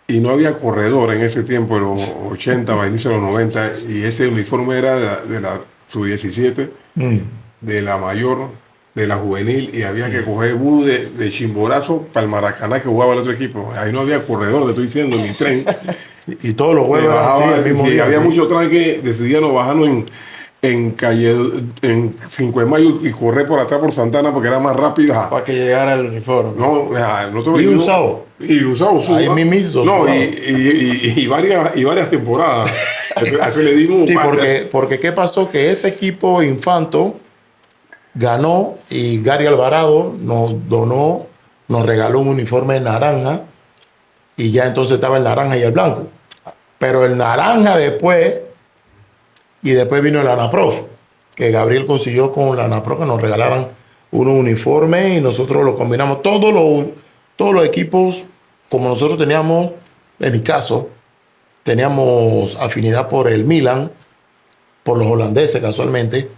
S2: y no había corredor en ese tiempo, en los 80, a inicio de los 90, y ese uniforme era de la sub-17, de la mayor, de la juvenil, y había que coger bus de Chimborazo para el Maracaná que jugaba el otro equipo. Ahí no había corredor, te estoy diciendo, ni tren.
S3: Y todos los juegos eran así, el mismo día.
S2: Había
S3: Sí.
S2: muchos tren que decidían bajarnos en 5 de mayo y correr por atrás por Santana porque era más rápida.
S1: Para que llegara el uniforme.
S2: No, nosotros
S3: Y usado.
S2: Y usado.
S3: Ahí mismo.
S2: No, y varias temporadas. A eso le dimos
S3: Sí,
S2: parte.
S3: porque ¿qué pasó? Que ese equipo Infanto ganó y Gary Alvarado nos regaló un uniforme naranja y ya entonces estaba el naranja y el blanco. Pero el naranja después vino el ANAPROF, que Gabriel consiguió con la ANAPROF que nos regalaran unos uniformes y nosotros lo combinamos. Todos los equipos, como nosotros teníamos, en mi caso, teníamos afinidad por el Milan, por los holandeses casualmente,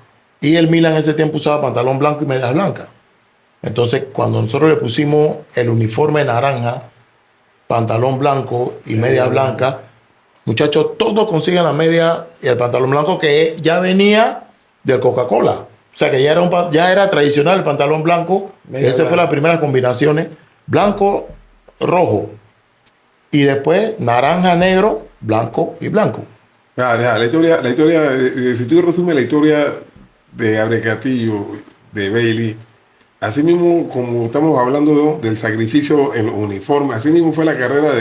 S3: y el Milan en ese tiempo usaba pantalón blanco y medias blancas. Entonces, cuando nosotros le pusimos el uniforme naranja, pantalón blanco y media blanca, muchachos, todos consiguen la media y el pantalón blanco que ya venía del Coca-Cola. O sea, que ya era tradicional el pantalón blanco. Esa fue la primera combinaciones. Blanco, rojo. Y después naranja, negro, blanco y blanco.
S2: La historia, si tú resumes la historia de Abre Castillo, de Bailey, así mismo como estamos hablando del sacrificio en los uniformes, así mismo fue la carrera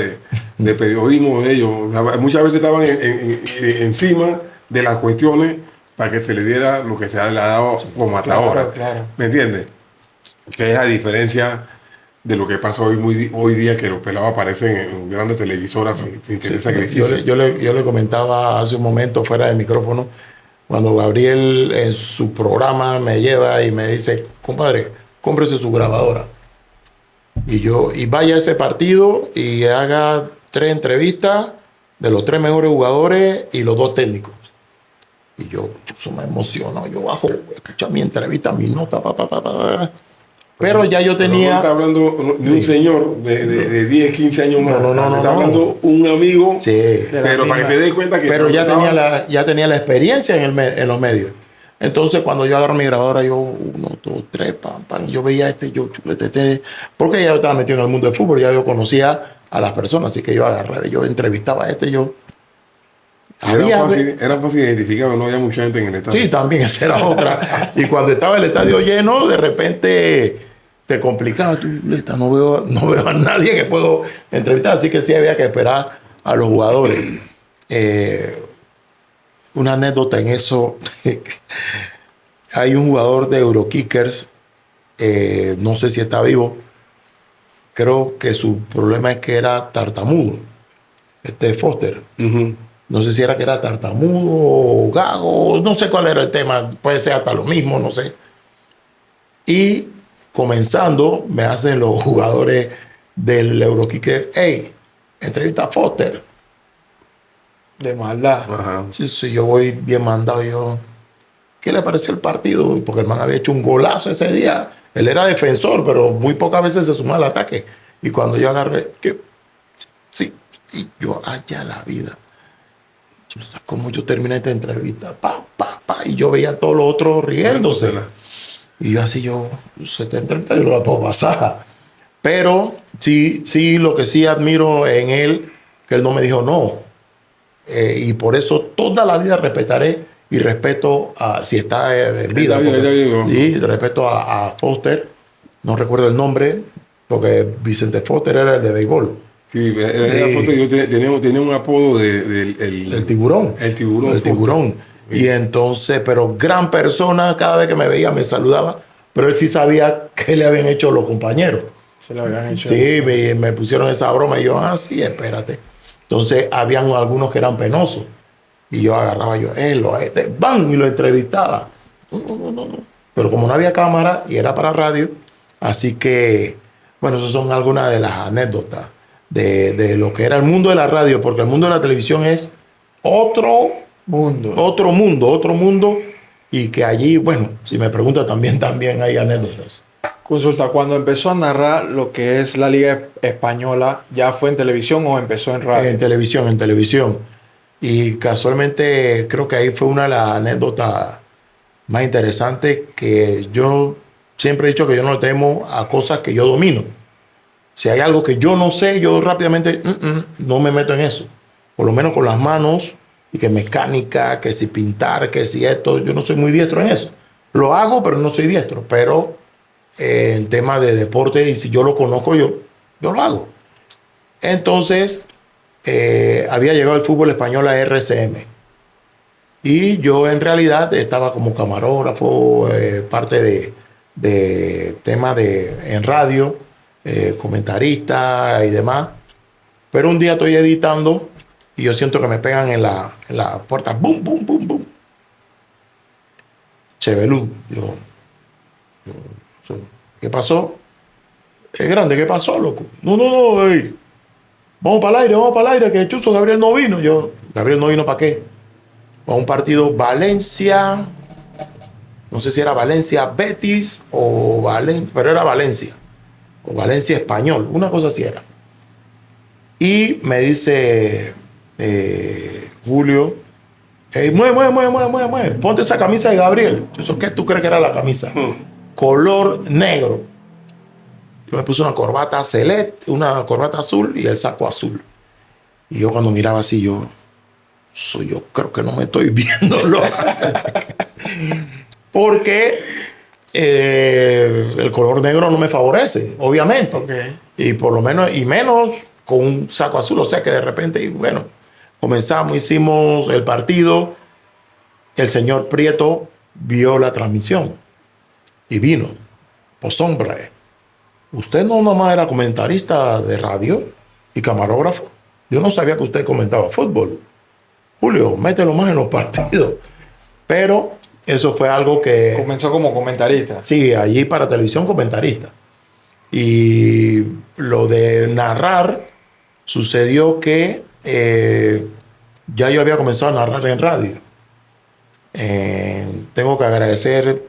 S2: de periodismo de ellos. O sea, muchas veces estaban encima de las cuestiones para que se le diera lo que se le ha dado como hasta ahora.
S1: Claro.
S2: ¿Me entiendes? Que es a diferencia de lo que pasa hoy día, que los pelados aparecen en grandes televisoras sin tener sacrificio.
S3: Yo le comentaba hace un momento fuera del micrófono, cuando Gabriel en su programa me lleva y me dice, compadre, cómprese su grabadora. Y vaya a ese partido y haga 3 entrevistas de los 3 mejores jugadores y los 2 técnicos. Y yo me emociono, yo bajo, escucha mi entrevista, mi nota, Pero ya yo tenía...
S2: No está hablando de un señor de 10, 15 años más.
S3: No.
S2: Está hablando un amigo.
S3: Sí.
S2: Pero para que te des cuenta que...
S3: Pero ya tenía la experiencia en los medios. Entonces, cuando yo agarro mi grabadora, yo, 1, 2, 3, pam. Yo veía yo chulete. Porque ya yo estaba metido en el mundo del fútbol, ya yo conocía a las personas. Así que yo agarré, yo entrevistaba a yo...
S2: Era fácil identificar, no había mucha gente en el estadio.
S3: Sí, también esa era otra. Y cuando estaba el estadio lleno, de repente te complicaba. No veo a nadie que puedo entrevistar. Así que sí había que esperar a los jugadores. Una anécdota en eso. Hay un jugador de Eurokickers, no sé si está vivo. Creo que su problema es que era tartamudo. Foster. No sé si era que era tartamudo o gago, no sé cuál era el tema, puede ser hasta lo mismo, no sé. Y comenzando, me hacen los jugadores del Eurokicker, hey, entrevista a Foster.
S1: De maldad.
S2: Ajá.
S3: Sí, yo voy bien mandado, ¿qué le pareció el partido? Porque el man había hecho un golazo ese día. Él era defensor, pero muy pocas veces se sumaba al ataque. Y cuando yo agarré, sí, y yo, allá la vida. Como yo terminé esta entrevista, y yo veía a todos los otros riéndose. Y yo así, esta entrevista yo no la puedo pasar. Pero sí, lo que sí admiro en él, que él no me dijo no. Y por eso toda la vida respetaré y respeto si está en vida. Y respeto a Foster, no recuerdo el nombre, porque Vicente Foster era el de béisbol,
S2: Sí, yo tenía un apodo
S3: el tiburón.
S2: El tiburón.
S3: El tiburón. Y entonces, pero gran persona, cada vez que me veía me saludaba, pero él sí sabía qué le habían hecho los compañeros.
S1: Se lo habían hecho.
S3: Sí, me pusieron esa broma y yo, sí, espérate. Entonces, habían algunos que eran penosos. Y yo agarraba, ¡bam! Y lo entrevistaba. No. Pero como no había cámara y era para radio, así que, bueno, esas son algunas de las anécdotas de lo que era el mundo de la radio, porque el mundo de la televisión es otro mundo, y que allí, bueno, si me pregunta también hay anécdotas.
S1: Consulta, cuando empezó a narrar lo que es la Liga Española, ¿ya fue en televisión o empezó en radio?
S3: En televisión. Y casualmente creo que ahí fue una de las anécdotas más interesantes, que yo siempre he dicho que yo no le temo a cosas que yo domino. Si hay algo que yo no sé, yo rápidamente no me meto en eso. Por lo menos con las manos, y que mecánica, que si pintar, que si esto, yo no soy muy diestro en eso. Lo hago, pero no soy diestro. Pero en tema de deporte, y si yo lo conozco, yo lo hago. Entonces, había llegado el fútbol español a RCM. Y yo en realidad estaba como camarógrafo, parte de tema en radio, comentarista y demás. Pero un día estoy editando y yo siento que me pegan en la puerta. ¡Bum, bum, bum, bum! Chevelú. ¿Qué pasó? Es grande, ¿qué pasó, loco? No, ey. Vamos para el aire, que Chuzo Gabriel no vino. ¿Gabriel no vino para qué? A un partido Valencia, no sé si era Valencia Betis o Valencia, pero era Valencia, o Valencia Español, una cosa así era. Y me dice Julio, mueve, ponte esa camisa de Gabriel. Yo, ¿qué tú crees que era la camisa? Color negro. Yo me puse una corbata celeste, una corbata azul y el saco azul. Y yo cuando miraba así, yo creo que no me estoy viendo loca. Porque el color negro no me favorece, obviamente.
S1: Okay.
S3: Y por lo menos, y menos con un saco azul. O sea que de repente, bueno, comenzamos, hicimos el partido. El señor Prieto vio la transmisión y vino. Pues hombre, usted no nomás era comentarista de radio y camarógrafo. Yo no sabía que usted comentaba fútbol. Julio, mételo más en los partidos. Pero eso fue algo que...
S1: Comenzó como comentarista.
S3: Sí, allí para televisión comentarista. Y lo de narrar sucedió que ya yo había comenzado a narrar en radio. Tengo que agradecer...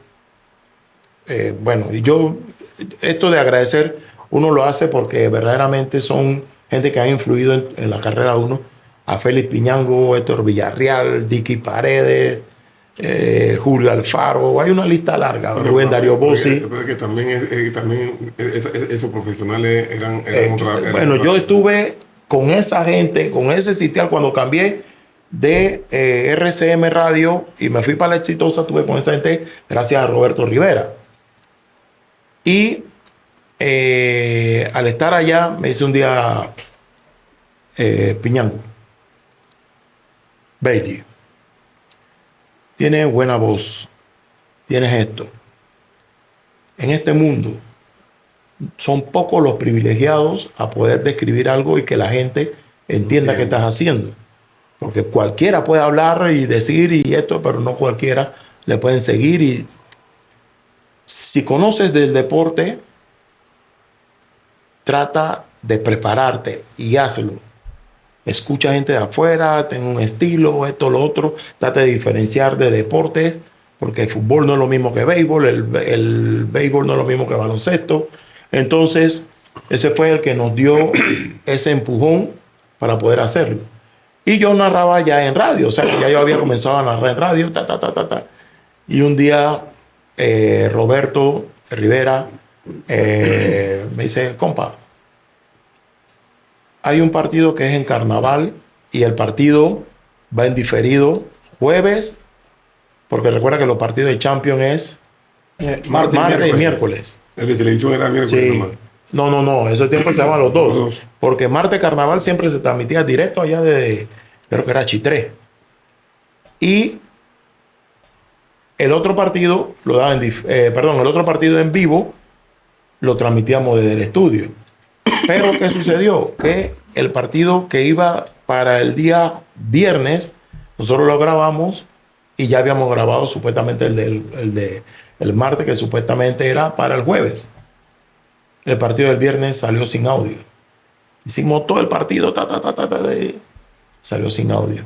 S3: bueno, esto de agradecer, uno lo hace porque verdaderamente son gente que ha influido en la carrera de uno. A Félix Piñango, Héctor Villarreal, Dicky Paredes, Julio Alfaro, hay una lista larga, Rubén Darío Bossi.
S2: Pero que también esos profesionales eran
S3: bueno, yo estuve con esa gente, con ese sitial, cuando cambié de RCM Radio y me fui para La Exitosa, estuve con esa gente gracias a Roberto Rivera. Y al estar allá, me dice un día Piñango, Bailey, tienes buena voz, tienes esto. En este mundo son pocos los privilegiados a poder describir algo y que la gente entienda qué estás haciendo. Porque cualquiera puede hablar y decir y esto, pero no cualquiera le pueden seguir. Y si conoces del deporte, trata de prepararte y hazlo. Escucha gente de afuera, ten un estilo, esto, lo otro. Trata de diferenciar de deportes, porque el fútbol no es lo mismo que béisbol, el béisbol no es lo mismo que baloncesto. Entonces, ese fue el que nos dio ese empujón para poder hacerlo. Y yo narraba ya en radio, o sea, que ya yo había comenzado a narrar en radio, Y un día, Roberto Rivera me dice, compa, hay un partido que es en Carnaval y el partido va en diferido jueves, porque recuerda que los partidos de Champions es martes y miércoles.
S2: El de televisión era miércoles.
S3: Sí. No. Ese tiempo se llaman los dos. Porque Marte Carnaval siempre se transmitía directo allá de, creo que era Chitré. Y el otro partido lo daban el otro partido en vivo lo transmitíamos desde el estudio. Pero ¿qué sucedió? Que el partido que iba para el día viernes, nosotros lo grabamos y ya habíamos grabado supuestamente el martes, que supuestamente era para el jueves. El partido del viernes salió sin audio. Hicimos todo el partido, salió sin audio.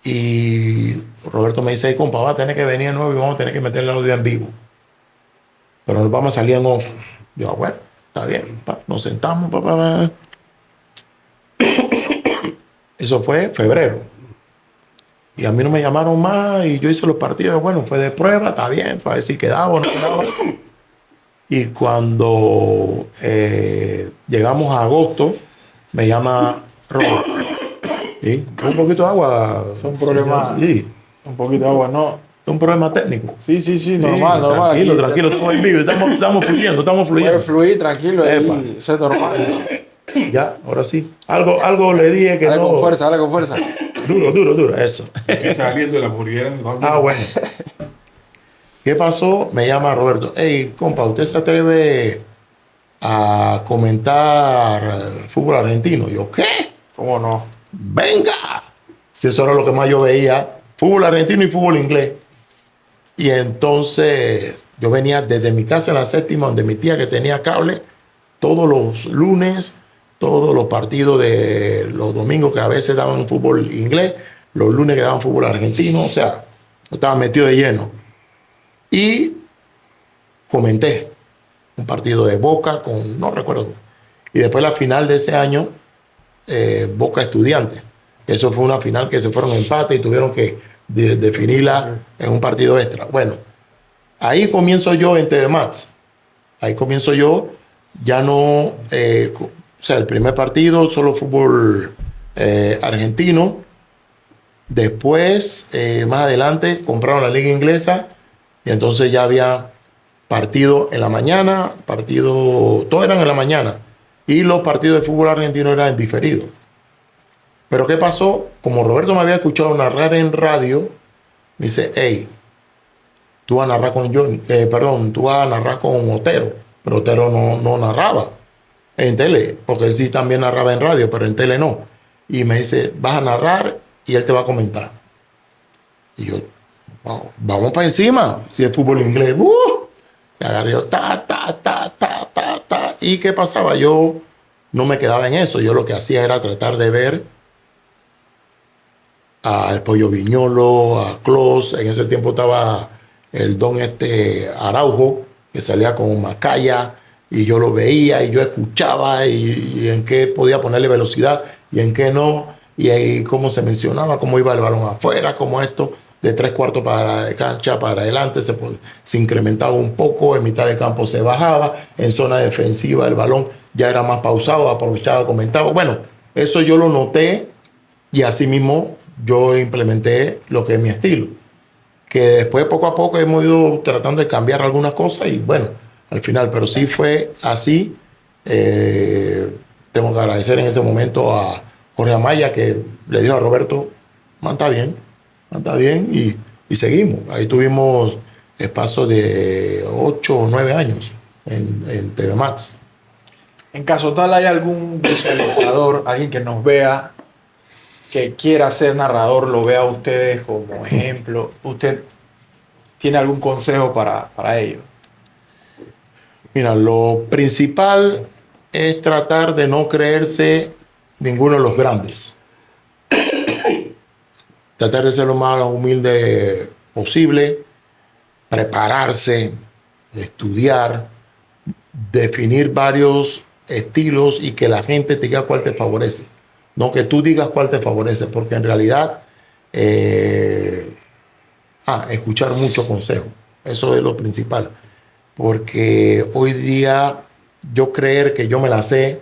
S3: Y Roberto me dice, hey, compa, va a tener que venir de nuevo y vamos a tener que meter el audio en vivo. Pero nos vamos a salir en off. Yo, bueno, está bien, nos sentamos, Eso fue febrero. Y a mí no me llamaron más y yo hice los partidos. Bueno, fue de prueba, está bien, para ver si quedaba o no quedaba. Y cuando llegamos a agosto, me llama Roberto. ¿Sí? Un poquito de agua.
S1: Es un problema.
S3: Sí.
S1: Un poquito de agua, no.
S3: Un problema técnico.
S1: Sí, normal.
S3: Tranquilo, estamos en vivo. Estamos fluyendo.
S1: Puede fluir, tranquilo. Eso es normal.
S3: Ya, ahora sí. Algo le dije que
S1: dale
S3: no.
S1: Dale con fuerza.
S3: Duro, eso.
S2: Saliendo de la hamburguera.
S3: Bueno. ¿Qué pasó? Me llama Roberto. Hey, compa, ¿usted se atreve a comentar fútbol argentino? Yo, ¿qué?
S1: ¿Cómo no?
S3: ¡Venga! Si eso era lo que más yo veía. Fútbol argentino y fútbol inglés. Y entonces yo venía desde mi casa en la séptima, donde mi tía que tenía cable, todos los lunes, todos los partidos de los domingos que a veces daban fútbol inglés, los lunes que daban fútbol argentino, o sea, yo estaba metido de lleno. Y comenté un partido de Boca con, no recuerdo, y después la final de ese año, Boca Estudiantes. Eso fue una final que se fueron a empate y tuvieron que definirla en un partido extra. Bueno, ahí comienzo yo en TV Max. Ahí comienzo yo, ya no, o sea, el primer partido, solo fútbol argentino. Después, más adelante, compraron la liga inglesa y entonces ya había partido en la mañana, todos eran en la mañana. Y los partidos de fútbol argentino eran diferidos. Pero ¿qué pasó? Como Roberto me había escuchado narrar en radio, me dice, hey, tú vas a narrar tú vas a narrar con Otero. Pero Otero no narraba en tele, porque él sí también narraba en radio, pero en tele no. Y me dice, vas a narrar y él te va a comentar. Y yo, vamos para encima. Si es fútbol inglés, y agarré yo, ta. ¿Y qué pasaba? Yo no me quedaba en eso. Yo lo que hacía era tratar de ver al Pollo Viñolo, a Clos. En ese tiempo estaba el don Araujo, que salía con Macaya, y yo lo veía y yo escuchaba y en qué podía ponerle velocidad y en qué no, y ahí cómo se mencionaba, cómo iba el balón afuera, cómo esto de 3/4 para de cancha para adelante se incrementaba un poco, en mitad de campo se bajaba, en zona defensiva el balón ya era más pausado, aprovechaba, comentaba. Bueno, eso yo lo noté y así mismo yo implementé lo que es mi estilo, que después poco a poco hemos ido tratando de cambiar algunas cosas y bueno, al final, pero sí fue así. Tengo que agradecer en ese momento a Jorge Amaya, que le dijo a Roberto, man, está bien, y seguimos. Ahí tuvimos espacio de 8 o 9 años en TV Max.
S1: En caso tal, ¿hay algún visualizador, alguien que nos vea, que quiera ser narrador, lo vea a ustedes como ejemplo? ¿Usted tiene algún consejo para ello?
S3: Mira, lo principal es tratar de no creerse ninguno de los grandes. Tratar de ser lo más humilde posible, prepararse, estudiar, definir varios estilos y que la gente te diga cuál te favorece. No que tú digas cuál te favorece, porque en realidad escuchar mucho consejo. Eso es lo principal. Porque hoy día yo creer que yo me la sé,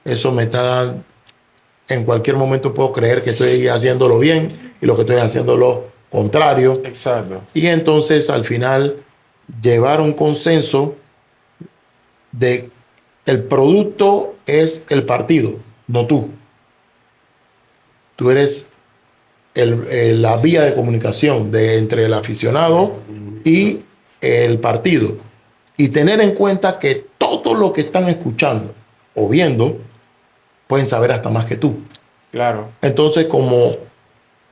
S3: eso me está... En cualquier momento puedo creer que estoy haciéndolo bien y lo que estoy haciendo lo contrario.
S1: Exacto.
S3: Y entonces al final llevar un consenso de el producto es el partido, no tú. Tú eres la vía de comunicación entre el aficionado y el partido. Y tener en cuenta que todo lo que están escuchando o viendo pueden saber hasta más que tú.
S1: Claro.
S3: Entonces, como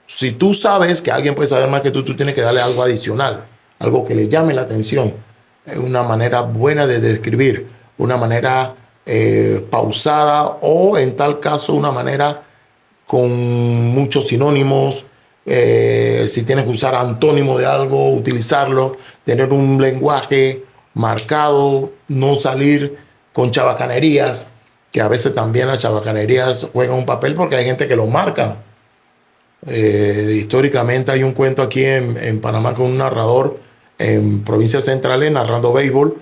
S3: si tú sabes que alguien puede saber más que tú tienes que darle algo adicional, algo que le llame la atención. Es una manera buena de describir, una manera pausada o, en tal caso, una manera con muchos sinónimos. Si tienes que usar antónimo de algo, utilizarlo, tener un lenguaje marcado, no salir con chabacanerías, que a veces también las chabacanerías juegan un papel porque hay gente que lo marca. Históricamente hay un cuento aquí en Panamá con un narrador en provincias centrales narrando béisbol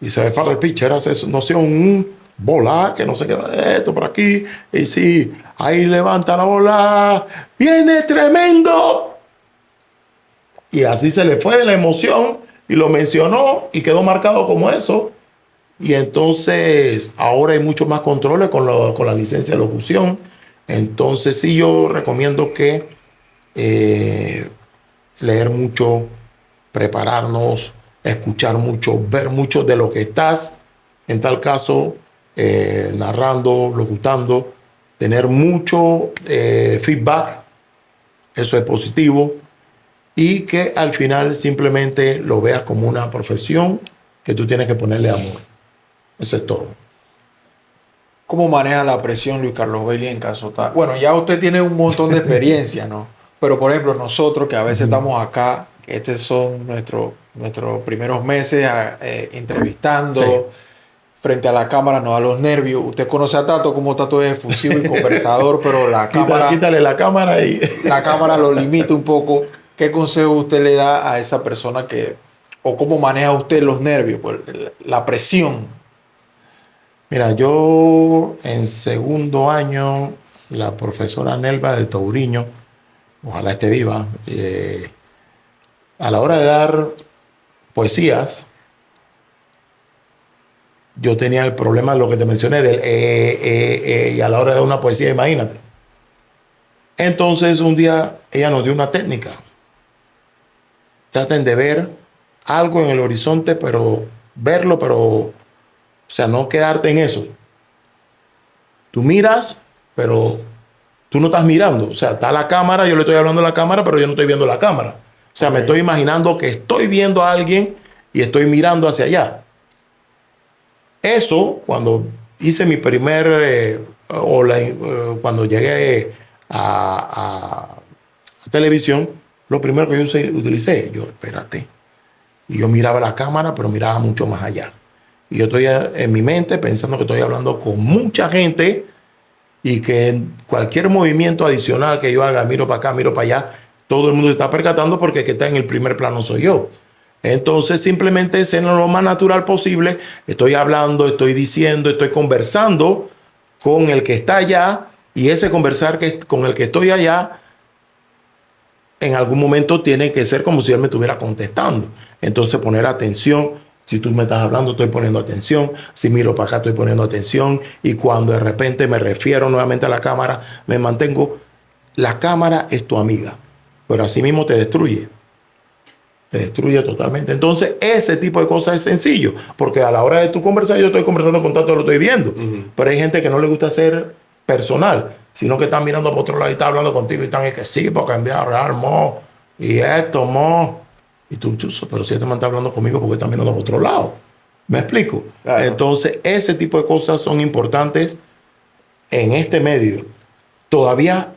S3: y se ve para el pitcher, hace eso, no sé, un bola, que no sé qué, esto por aquí, y sí, ahí levanta la bola, viene tremendo. Y así se le fue de la emoción y lo mencionó y quedó marcado como eso. Y entonces ahora hay mucho más controles con la licencia de locución. Entonces sí, yo recomiendo que leer mucho, prepararnos, escuchar mucho, ver mucho de lo que estás, en tal caso, narrando, locutando, tener mucho feedback, eso es positivo, y que al final simplemente lo veas como una profesión que tú tienes que ponerle amor. Eso es todo.
S1: ¿Cómo maneja la presión Luis Carlos Bailey en caso tal? Bueno, ya usted tiene un montón de experiencia, ¿no? Pero, por ejemplo, nosotros que a veces estamos acá, que estos son nuestros primeros meses entrevistando,
S3: Sí.
S1: frente a la cámara, nos da los nervios. Usted conoce a Tato, como Tato es efusivo y conversador, pero la cámara...
S3: Quítale la cámara y...
S1: La cámara lo limita un poco. ¿Qué consejo usted le da a esa persona o cómo maneja usted los nervios, pues, la presión?
S3: Mira, yo en segundo año, la profesora Nelva de Touriño, ojalá esté viva, a la hora de dar poesías, yo tenía el problema de lo que te mencioné, del y a la hora de dar una poesía, imagínate. Entonces un día ella nos dio una técnica. Traten de ver algo en el horizonte, pero verlo, pero, o sea, no quedarte en eso. Tú miras, pero tú no estás mirando. O sea, está la cámara, yo le estoy hablando a la cámara, pero yo no estoy viendo la cámara. O sea, me estoy imaginando que estoy viendo a alguien y estoy mirando hacia allá. Eso, cuando hice mi primer, cuando llegué a televisión, lo primero que yo utilicé, yo, espérate. Y yo miraba la cámara, pero miraba mucho más allá. Y yo estoy en mi mente pensando que estoy hablando con mucha gente y que cualquier movimiento adicional que yo haga, miro para acá, miro para allá, todo el mundo se está percatando porque el que está en el primer plano soy yo. Entonces simplemente ser lo más natural posible. Estoy hablando, estoy diciendo, estoy conversando con el que está allá y ese conversar con el que estoy allá en algún momento tiene que ser como si él me estuviera contestando. Entonces poner atención. Si tú me estás hablando, estoy poniendo atención. Si miro para acá, estoy poniendo atención. Y cuando de repente me refiero nuevamente a la cámara, me mantengo. La cámara es tu amiga, pero así mismo te destruye. Te destruye totalmente. Entonces, ese tipo de cosas es sencillo. Porque a la hora de tu conversar, yo estoy conversando con Tato, lo estoy viendo. Pero hay gente que no le gusta ser personal, sino que están mirando por otro lado y están hablando contigo y están y que sí, porque enviar a hablar, mo, y esto, mo. Y tú, pero si este man está hablando conmigo porque está mirando por otro lado. ¿Me explico? Claro. Entonces, ese tipo de cosas son importantes en este medio. Todavía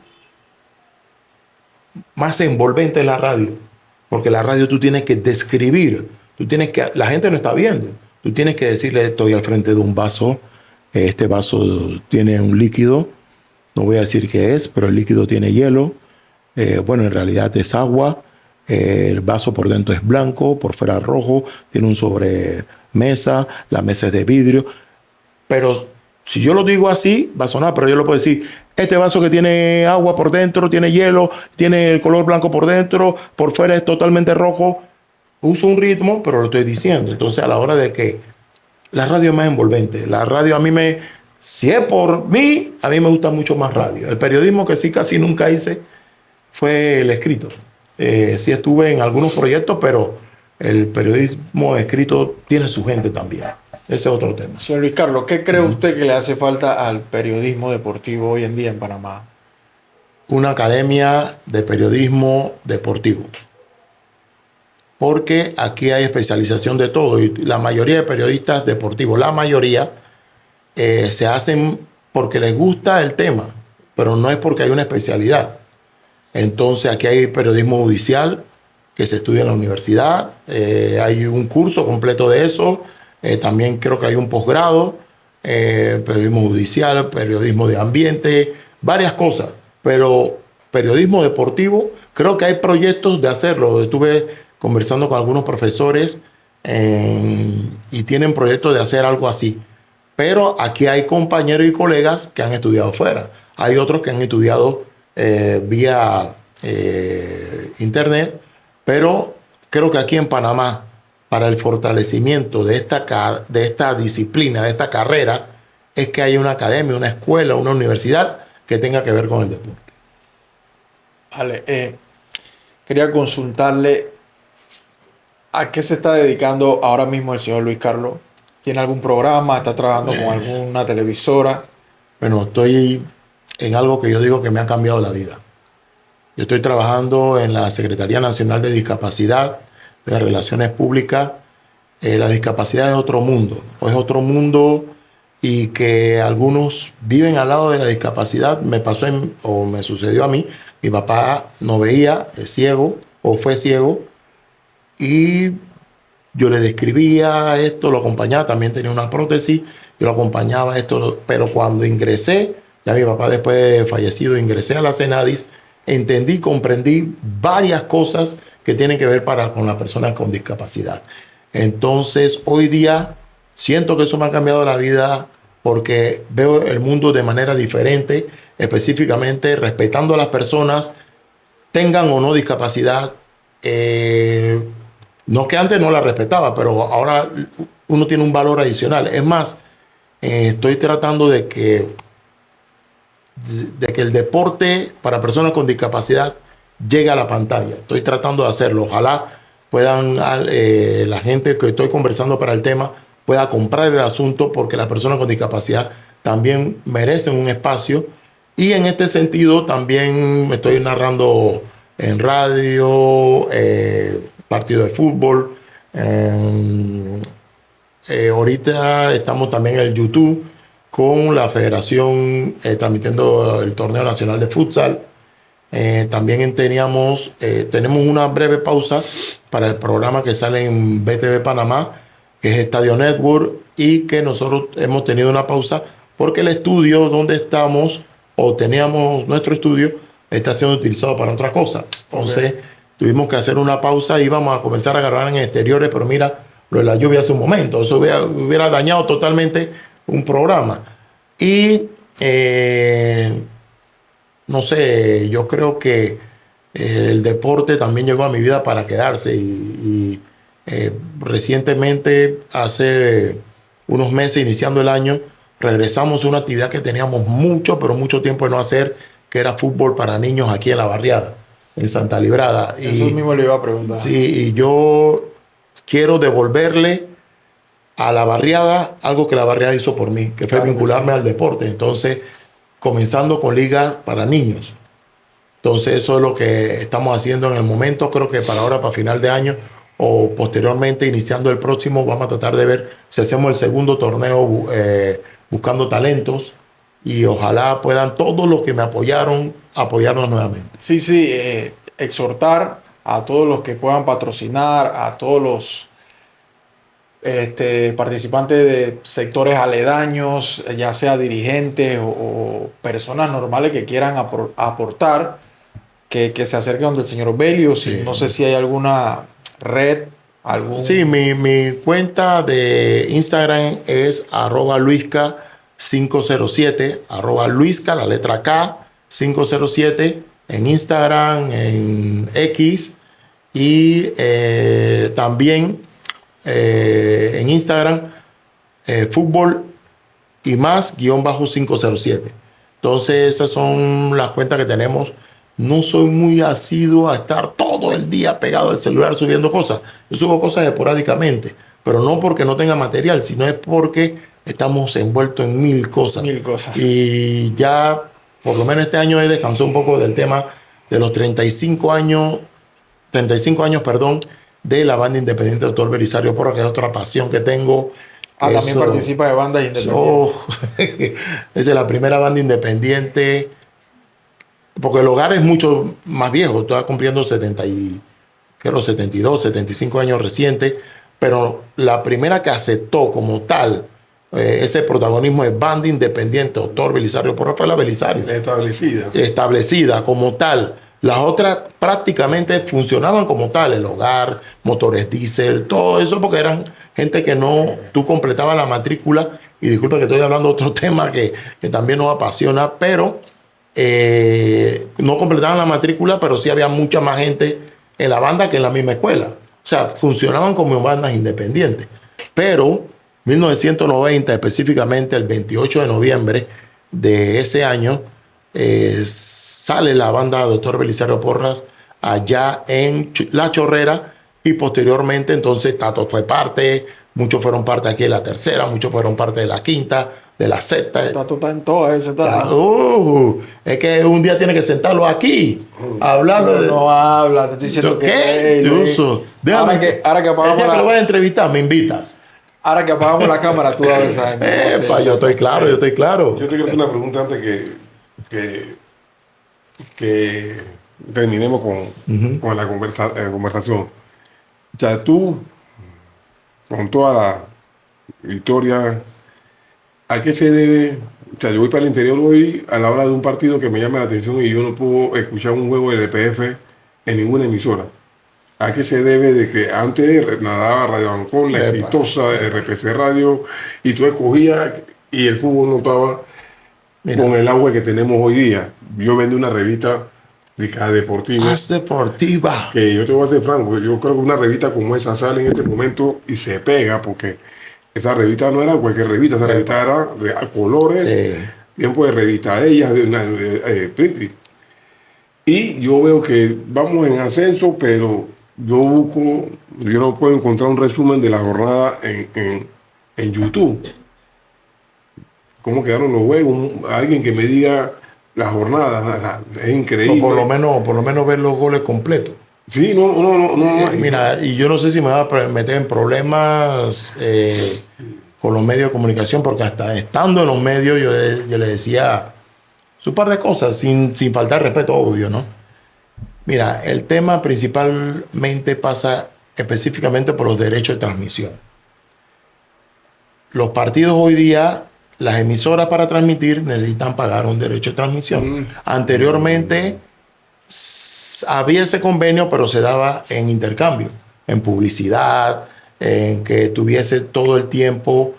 S3: más envolvente es la radio. Porque la radio tú tienes que describir. La gente no está viendo. Tú tienes que decirle, estoy al frente de un vaso. Este vaso tiene un líquido. No voy a decir qué es, pero el líquido tiene hielo. Bueno, en realidad es agua. El vaso por dentro es blanco, por fuera rojo, tiene un sobremesa, la mesa es de vidrio. Pero si yo lo digo así, va a sonar, pero yo lo puedo decir, este vaso que tiene agua por dentro, tiene hielo, tiene el color blanco por dentro, por fuera es totalmente rojo. Uso un ritmo, pero lo estoy diciendo. Entonces, a la hora de que La radio es más envolvente. La radio si es por mí, a mí me gusta mucho más radio. El periodismo que sí casi nunca hice fue el escrito. Sí estuve en algunos proyectos, pero el periodismo escrito tiene su gente también. Ese es otro tema.
S1: Señor Luis Carlos, ¿qué cree usted que le hace falta al periodismo deportivo hoy en día en Panamá?
S3: Una academia de periodismo deportivo. Porque aquí hay especialización de todo y la mayoría de periodistas deportivos, la mayoría, se hacen porque les gusta el tema, pero no es porque hay una especialidad. Entonces aquí hay periodismo judicial que se estudia en la universidad, hay un curso completo de eso, también creo que hay un posgrado, periodismo judicial, periodismo de ambiente, varias cosas, pero periodismo deportivo, creo que hay proyectos de hacerlo. Estuve conversando con algunos profesores y tienen proyectos de hacer algo así. Pero aquí hay compañeros y colegas que han estudiado fuera. Hay otros que han estudiado vía internet, pero creo que aquí en Panamá, para el fortalecimiento de esta disciplina, de esta carrera, es que hay una academia, una escuela, una universidad que tenga que ver con el deporte.
S1: Vale, quería consultarle a qué se está dedicando ahora mismo el señor Luis Carlos. ¿Tiene algún programa? ¿Está trabajando con alguna televisora?
S3: Bueno, estoy en algo que yo digo que me ha cambiado la vida. Yo estoy trabajando en la Secretaría Nacional de Discapacidad, de Relaciones Públicas. La discapacidad es otro mundo. Es otro mundo y que algunos viven al lado de la discapacidad. Me sucedió a mí. Mi papá no veía, es ciego o fue ciego. Y yo le describía esto, lo acompañaba, también tenía una prótesis, yo lo acompañaba esto, pero cuando ingresé, ya mi papá después fallecido, ingresé a la Senadis, entendí, comprendí varias cosas que tienen que ver con las personas con discapacidad. Entonces, hoy día siento que eso me ha cambiado la vida porque veo el mundo de manera diferente, específicamente respetando a las personas, tengan o no discapacidad. No que antes no la respetaba, pero ahora uno tiene un valor adicional. Es más, estoy tratando de que el deporte para personas con discapacidad llegue a la pantalla. Estoy tratando de hacerlo. Ojalá puedan, la gente que estoy conversando para el tema, pueda comprar el asunto porque las personas con discapacidad también merecen un espacio. Y en este sentido también me estoy narrando en radio, partido de fútbol. Ahorita estamos también en el YouTube con la federación transmitiendo el torneo nacional de futsal. También tenemos una breve pausa para el programa que sale en BTV Panamá, que es Estadio Network, y que nosotros hemos tenido una pausa porque el estudio donde estamos o teníamos nuestro estudio está siendo utilizado para otra cosa. Entonces tuvimos que hacer una pausa y íbamos a comenzar a grabar en exteriores, pero mira, lo de la lluvia hace un momento, eso hubiera dañado totalmente un programa. Y no sé, yo creo que el deporte también llegó a mi vida para quedarse y recientemente, hace unos meses, iniciando el año, regresamos a una actividad que teníamos pero mucho tiempo de no hacer, que era fútbol para niños aquí en la barriada, en Santa Librada.
S1: Eso mismo le iba a preguntar.
S3: Sí, y yo quiero devolverle a la barriada algo que la barriada hizo por mí, que fue vincularme al deporte. Entonces, comenzando con ligas para niños. Entonces, eso es lo que estamos haciendo en el momento. Creo que para ahora, para final de año o posteriormente, iniciando el próximo, vamos a tratar de ver si hacemos el segundo torneo buscando talentos y ojalá puedan todos los que me apoyaron apoyarnos nuevamente.
S1: Sí, exhortar a todos los que puedan patrocinar, a todos los participantes de sectores aledaños, ya sea dirigentes o personas normales que quieran aportar, que se acerquen donde el señor Belio. Sí. No sé si hay alguna red.
S3: Sí, mi cuenta de Instagram es @luisca507, @luisca, la letra K, 507, en Instagram, en X, y también en Instagram fútbol y más _507. Entonces esas son las cuentas que tenemos. No soy muy asiduo a estar todo el día pegado al celular subiendo cosas. Yo subo cosas esporádicamente, pero no porque no tenga material, sino es porque estamos envueltos en mil cosas. Y ya, por lo menos este año he descansado un poco del tema de los 35 años, perdón, de la banda independiente Doctor Belisario Porras, que es otra pasión que tengo.
S1: También participa de bandas independientes.
S3: Esa es la primera banda independiente, porque el hogar es mucho más viejo, está cumpliendo 72, 75 años recientes, pero la primera que aceptó como tal ese protagonismo de banda independiente Doctor Belisario Porras fue la Belisario. Establecida como tal. Las otras prácticamente funcionaban como tal, el hogar, motores diésel, todo eso, porque eran gente que no, tú completabas la matrícula, y disculpa que estoy hablando de otro tema que también nos apasiona, pero no completaban la matrícula, pero sí había mucha más gente en la banda que en la misma escuela. O sea, funcionaban como bandas independientes. Pero 1990, específicamente el 28 de noviembre de ese año, sale la banda Doctor Belisario Porras allá en La Chorrera, y posteriormente entonces Tato fue parte, muchos fueron parte aquí de la tercera, muchos fueron parte de la quinta, de la sexta.
S1: Tato está en todas esas.
S3: Es que un día tiene que sentarlo aquí, hablarlo.
S1: No habla, te estoy diciendo
S3: ¿Qué?
S1: Ahora que apagamos
S3: el día que lo voy a entrevistar, me invitas.
S1: Ahora que apagamos la cámara, tú vas a ver.
S3: Yo estoy claro.
S2: Yo te quiero hacer una pregunta antes que terminemos con la conversación. O sea, tú, con toda la victoria, ¿a qué se debe? O sea, yo voy para el interior hoy a la hora de un partido que me llama la atención y yo no puedo escuchar un juego del EPF en ninguna emisora. ¿A qué se debe de que antes nadaba Radio Ancón, la exitosa de RPC Radio, y tú escogías y el fútbol no estaba con el agua que tenemos hoy día? Yo vendí una revista deportiva.
S3: Deportiva.
S2: Que yo te voy a ser franco, yo creo que una revista como esa sale en este momento y se pega, porque esa revista no era cualquier revista, esa revista era de colores, tiempo de revista, ellas de una pretty. Y yo veo que vamos en ascenso, pero yo no puedo encontrar un resumen de la jornada en YouTube. ¿Cómo quedaron los juegos? Alguien que me diga la jornada, es increíble.
S3: Por lo menos ver los goles completos.
S2: Sí, no.
S3: Mira, y yo no sé si me va a meter en problemas con los medios de comunicación, porque hasta estando en los medios yo le decía un par de cosas, sin faltar respeto, obvio, ¿no? Mira, el tema principalmente pasa específicamente por los derechos de transmisión. Los partidos hoy día, las emisoras para transmitir necesitan pagar un derecho de transmisión. Anteriormente había ese convenio, pero se daba en intercambio, en publicidad, en que tuviese todo el tiempo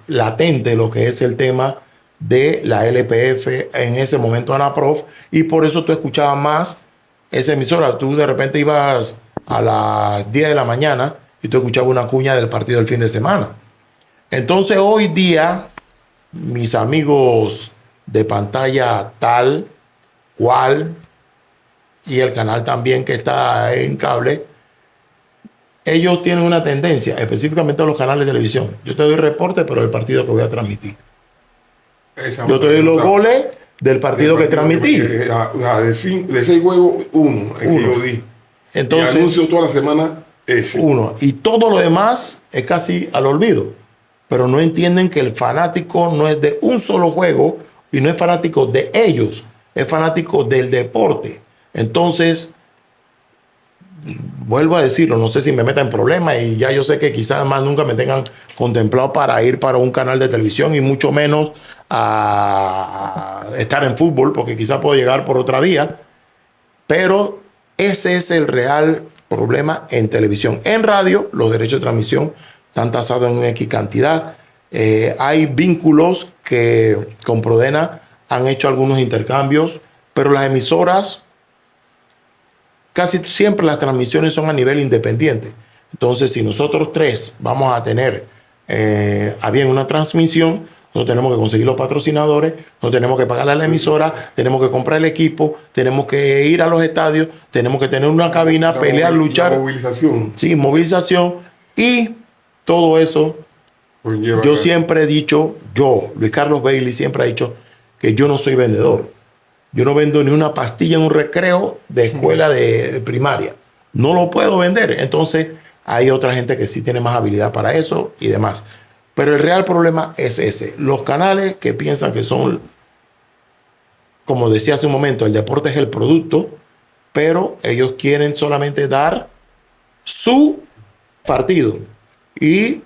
S3: latente lo que es el tema de la LPF, en ese momento ANAPROF, y por eso tú escuchabas más esa emisora. Tú de repente ibas a las 10 de la mañana y tú escuchabas una cuña del partido del fin de semana. Entonces hoy día, mis amigos de pantalla tal cual, y el canal también que está en cable, ellos tienen una tendencia, específicamente a los canales de televisión. Yo te doy reporte, pero el partido que voy a transmitir. Yo te doy los goles del partido que transmití.
S2: De 6 juegos, 1 que yo di.
S3: Entonces,
S2: y anuncio toda la semana ese.
S3: 1. Y todo lo demás es casi al olvido. Pero no entienden que el fanático no es de un solo juego y no es fanático de ellos, es fanático del deporte. Entonces, vuelvo a decirlo, no sé si me meta en problemas, y ya yo sé que quizás más nunca me tengan contemplado para ir para un canal de televisión, y mucho menos a estar en fútbol, porque quizás puedo llegar por otra vía. Pero ese es el real problema en televisión. En radio, los derechos de transmisión están tasados en X cantidad. Hay vínculos que con Prodena han hecho algunos intercambios, pero las emisoras, casi siempre las transmisiones son a nivel independiente. Entonces, si nosotros tres vamos a tener había una transmisión. Nosotros tenemos que conseguir los patrocinadores, nosotros tenemos que pagarle a la emisora, tenemos que comprar el equipo, tenemos que ir a los estadios, tenemos que tener una cabina, pelear, luchar.
S2: Movilización.
S3: Sí, movilización. Y todo eso, yo siempre he dicho, Luis Carlos Bailey, siempre ha dicho que yo no soy vendedor. Yo no vendo ni una pastilla en un recreo de escuela de primaria. No lo puedo vender. Entonces, hay otra gente que sí tiene más habilidad para eso y demás. Pero el real problema es ese. Los canales que piensan que son, como decía hace un momento, el deporte es el producto, pero ellos quieren solamente dar su partido. Y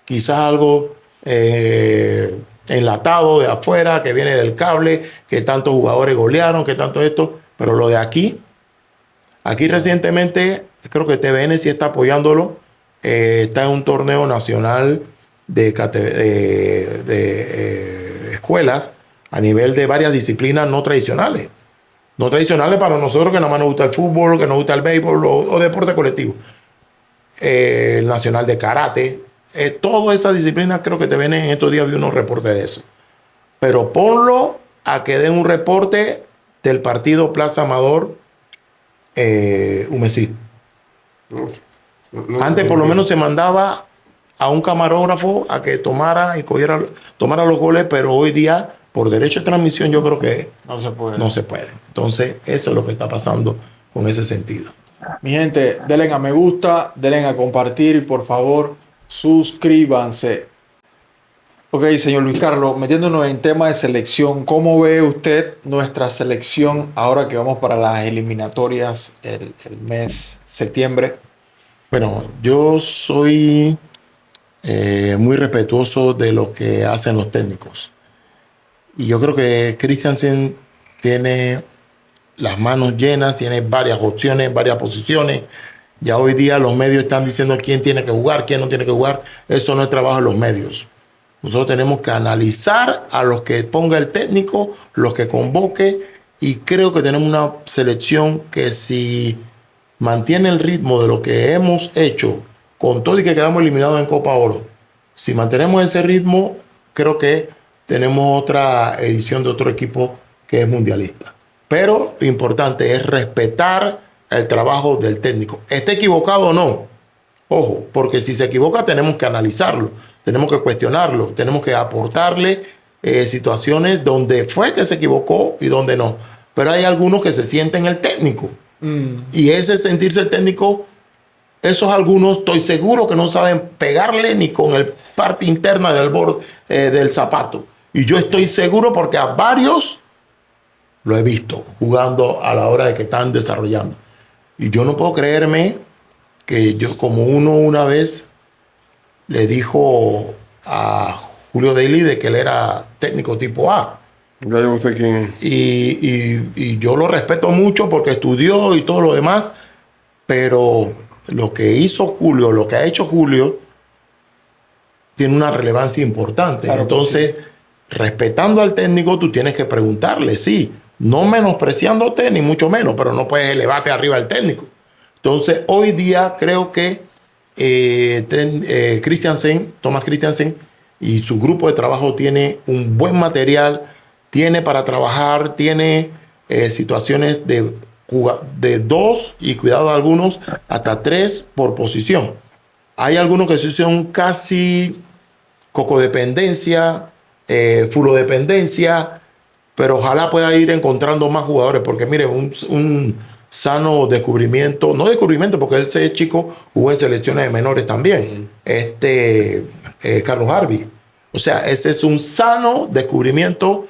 S3: quizás algo enlatado de afuera, que viene del cable, que tantos jugadores golearon, que tanto esto. Pero lo de aquí recientemente, creo que TVN sí está apoyándolo. Está en un torneo nacional de escuelas a nivel de varias disciplinas no tradicionales. No tradicionales para nosotros que nada más nos gusta el fútbol, que nos gusta el béisbol o deporte colectivo. El nacional de karate. Todas esas disciplinas creo que TVN en estos días vi unos reportes de eso. Pero ponlo a que den un reporte del partido Plaza Amador Humesit. Antes por lo menos se mandaba a un camarógrafo a que tomara los goles, pero hoy día, por derecho de transmisión, yo creo que no se puede. Entonces, eso es lo que está pasando con ese sentido.
S1: Mi gente, denle a me gusta, denle a compartir y por favor, suscríbanse. Ok, señor Luis Carlos, metiéndonos en tema de selección, ¿cómo ve usted nuestra selección ahora que vamos para las eliminatorias el mes septiembre?
S3: Bueno, yo soy muy respetuoso de lo que hacen los técnicos. Y yo creo que Christiansen tiene las manos llenas, tiene varias opciones, varias posiciones. Ya hoy día los medios están diciendo quién tiene que jugar, quién no tiene que jugar. Eso no es trabajo de los medios. Nosotros tenemos que analizar a los que ponga el técnico, los que convoque, y creo que tenemos una selección que si mantiene el ritmo de lo que hemos hecho, con todo y que quedamos eliminados en Copa Oro, si mantenemos ese ritmo, creo que tenemos otra edición de otro equipo que es mundialista. Pero lo importante es respetar el trabajo del técnico. ¿Esté equivocado o no? Ojo, porque si se equivoca tenemos que analizarlo, tenemos que cuestionarlo, tenemos que aportarle situaciones donde fue que se equivocó y donde no. Pero hay algunos que se sienten el técnico. Y ese sentirse el técnico, esos algunos estoy seguro que no saben pegarle ni con el parte interna del borde del zapato. Y yo estoy seguro porque a varios lo he visto jugando a la hora de que están desarrollando. Y yo no puedo creerme que yo, como uno una vez le dijo a Julio Daly de que él era técnico tipo A.
S2: Ya yo sé quién es.
S3: Y yo lo respeto mucho porque estudió y todo lo demás, pero lo que hizo Julio, lo que ha hecho Julio, tiene una relevancia importante. Claro, entonces, sí, respetando al técnico, tú tienes que preguntarle, sí, no menospreciándote ni mucho menos, pero no puedes elevarte arriba al técnico. Entonces, hoy día creo que Thomas Christiansen y su grupo de trabajo tiene un buen material, tiene para trabajar, tiene situaciones de 2 y cuidado algunos hasta 3 por posición. Hay algunos que sí son casi cocodependencia, fulodependencia, pero ojalá pueda ir encontrando más jugadores, porque mire, un sano descubrimiento, no descubrimiento, porque ese chico jugó en selecciones de menores también, Carlos Harvey. O sea, ese es un sano descubrimiento,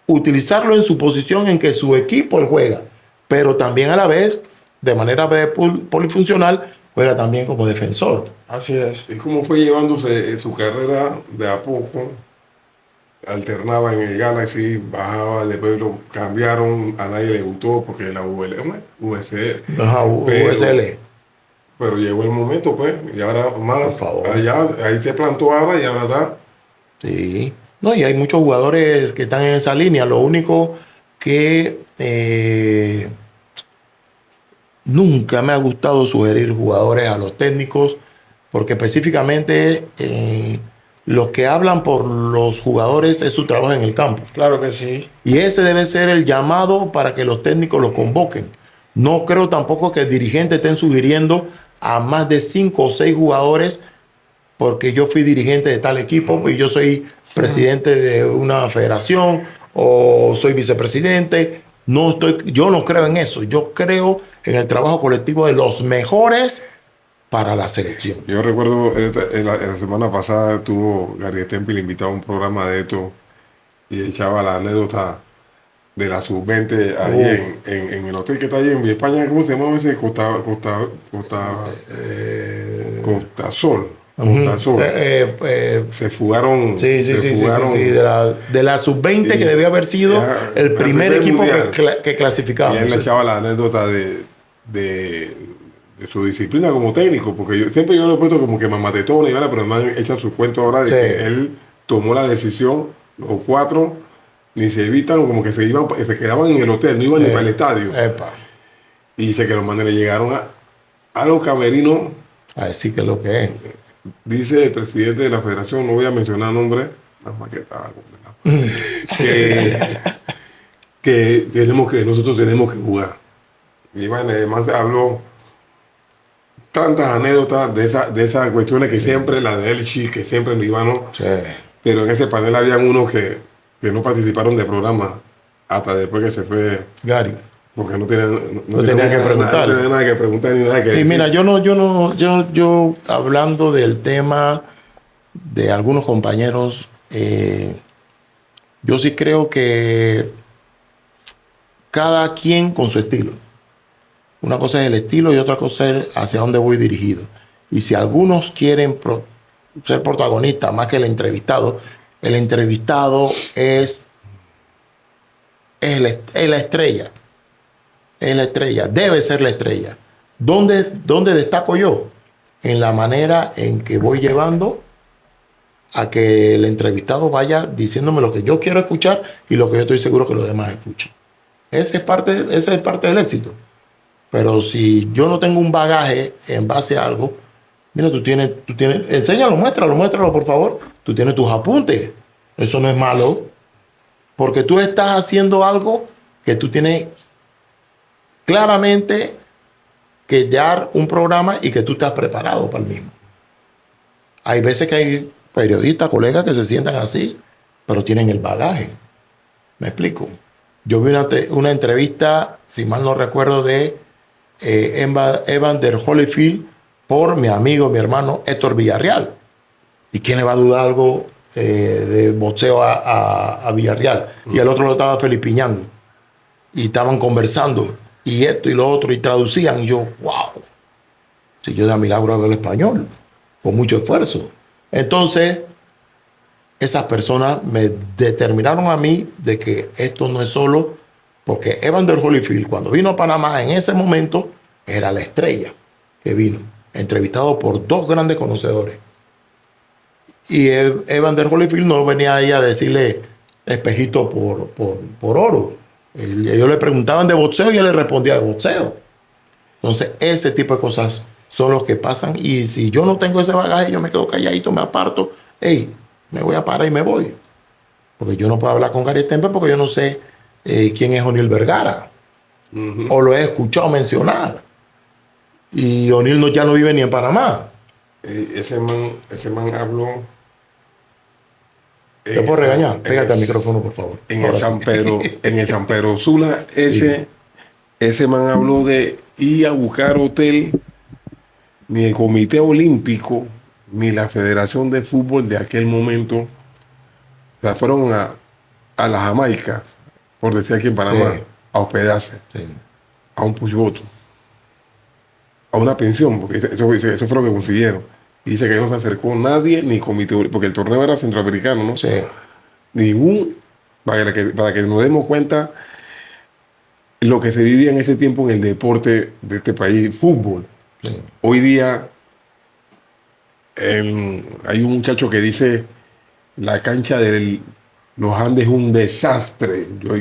S3: utilizarlo en su posición en que su equipo él juega, pero también a la vez, de manera polifuncional, juega también como defensor.
S1: Así es.
S2: ¿Y cómo fue llevándose su carrera de a poco? Alternaba en el Galaxy, bajaba, después lo cambiaron, a nadie le gustó porque la USL.
S3: Ajá, USL.
S2: Pero llegó el momento, pues, y ahora más,
S3: por favor,
S2: allá, ahí se plantó ahora y ahora está.
S3: Sí. No, y hay muchos jugadores que están en esa línea. Lo único que nunca me ha gustado sugerir jugadores a los técnicos porque específicamente los que hablan por los jugadores es su trabajo en el campo.
S1: Claro que sí.
S3: Y ese debe ser el llamado para que los técnicos los convoquen. No creo tampoco que el dirigente estén sugiriendo a más de 5 o 6 jugadores porque yo fui dirigente de tal equipo y yo soy presidente de una federación o soy vicepresidente. Yo no creo en eso. Yo creo en el trabajo colectivo de los mejores para la selección.
S2: Yo recuerdo la semana pasada tuvo Gary Temple invitado a un programa de esto y echaba la anécdota de la sub-20 ahí en el hotel que está ahí en España. ¿Cómo se llama ese? Costa Sol. Se fugaron.
S3: Sí. De la sub-20 que debió haber sido el primer equipo que clasificaba.
S2: Y él le echaba la anécdota de su disciplina como técnico, porque yo lo he puesto como que mamatetón y ahora, pero además echan su cuento ahora de que él tomó la decisión, los 4 ni se evitan, como que se quedaban en el hotel, no iban ni para el estadio. Y dice que los manes le llegaron a los camerinos
S3: a decir que es lo que es.
S2: Dice el presidente de la federación, no voy a mencionar nombres, nada más que estaba que nosotros tenemos que jugar. Y bueno, además habló tantas anécdotas de esas cuestiones que siempre, la de Elchi, que siempre no iban, pero en ese panel habían unos que no participaron del programa hasta después que se fue
S3: Gary.
S2: Porque no tenían
S3: que preguntar.
S2: No tenía nada que preguntar ni nada que decir.
S3: Y mira, yo hablando del tema de algunos compañeros, yo sí creo que cada quien con su estilo. Una cosa es el estilo y otra cosa es hacia dónde voy dirigido. Y si algunos quieren ser protagonistas más que el entrevistado es la estrella. Es la estrella, debe ser la estrella. ¿Dónde destaco yo? En la manera en que voy llevando a que el entrevistado vaya diciéndome lo que yo quiero escuchar y lo que yo estoy seguro que los demás escuchen. Esa es parte del éxito. Pero si yo no tengo un bagaje en base a algo, mira, tú tienes, enséñalo, muéstralo, por favor. Tú tienes tus apuntes. Eso no es malo. Porque tú estás haciendo algo que tú tienes claramente que dar un programa y que tú estás preparado para el mismo. Hay veces que hay periodistas, colegas que se sientan así, pero tienen el bagaje. ¿Me explico? Yo vi una entrevista, si mal no recuerdo, de Evander Holyfield por mi amigo, mi hermano Héctor Villarreal. ¿Y quién le va a dudar algo de boxeo a Villarreal? Y el otro lo estaba felipiñando. Y estaban conversando. Y esto y lo otro. Y traducían. Y yo, wow. Si yo de milagro hablo español. Con mucho esfuerzo. Entonces, esas personas me determinaron a mí de que esto no es solo porque Evander Holyfield, cuando vino a Panamá en ese momento, era la estrella que vino, entrevistado por 2 grandes conocedores. Y Evander Holyfield no venía ahí a decirle espejito por oro. Ellos le preguntaban de boxeo y él le respondía de boxeo. Entonces, ese tipo de cosas son los que pasan. Y si yo no tengo ese bagaje, yo me quedo calladito, me aparto. Me voy a parar y me voy. Porque yo no puedo hablar con Gary Temple porque yo no sé quién es O'Neill Vergara. O lo he escuchado mencionar. Y O'Neill ya no vive ni en Panamá.
S2: Ese man habló.
S3: ¿Te puedo regañar? Pégate al micrófono, por favor.
S2: En el San Pedro Sula, ese man habló de ir a buscar hotel. Ni el Comité Olímpico, ni la Federación de Fútbol de aquel momento, o sea, fueron a la Jamaica, por decir aquí en Panamá, a hospedarse, a un pushboto, a una pensión, porque eso fue lo que consiguieron. Y dice que no se acercó nadie, ni comité, porque el torneo era centroamericano, ¿no?
S3: Sí.
S2: Ningún, para que nos demos cuenta lo que se vivía en ese tiempo en el deporte de este país, fútbol. Sí. Hoy día hay un muchacho que dice la cancha de los Andes es un desastre. Yo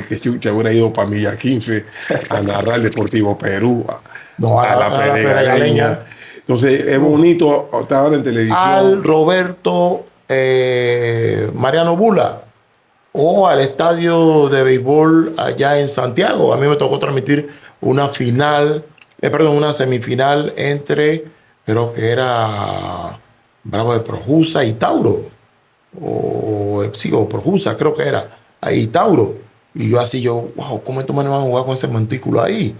S2: hubiera ido para Milla 15 a narrar el Deportivo Perú, a la Peregaleña. Entonces es bonito estar en televisión.
S3: Al Roberto Mariano Bula o al estadio de béisbol allá en Santiago. A mí me tocó transmitir una semifinal entre, creo que era Bravo de Projusa y Tauro. O Projusa, creo que era. Ahí Tauro. Y yo, wow, ¿cómo estos manes van a jugar con ese montículo ahí?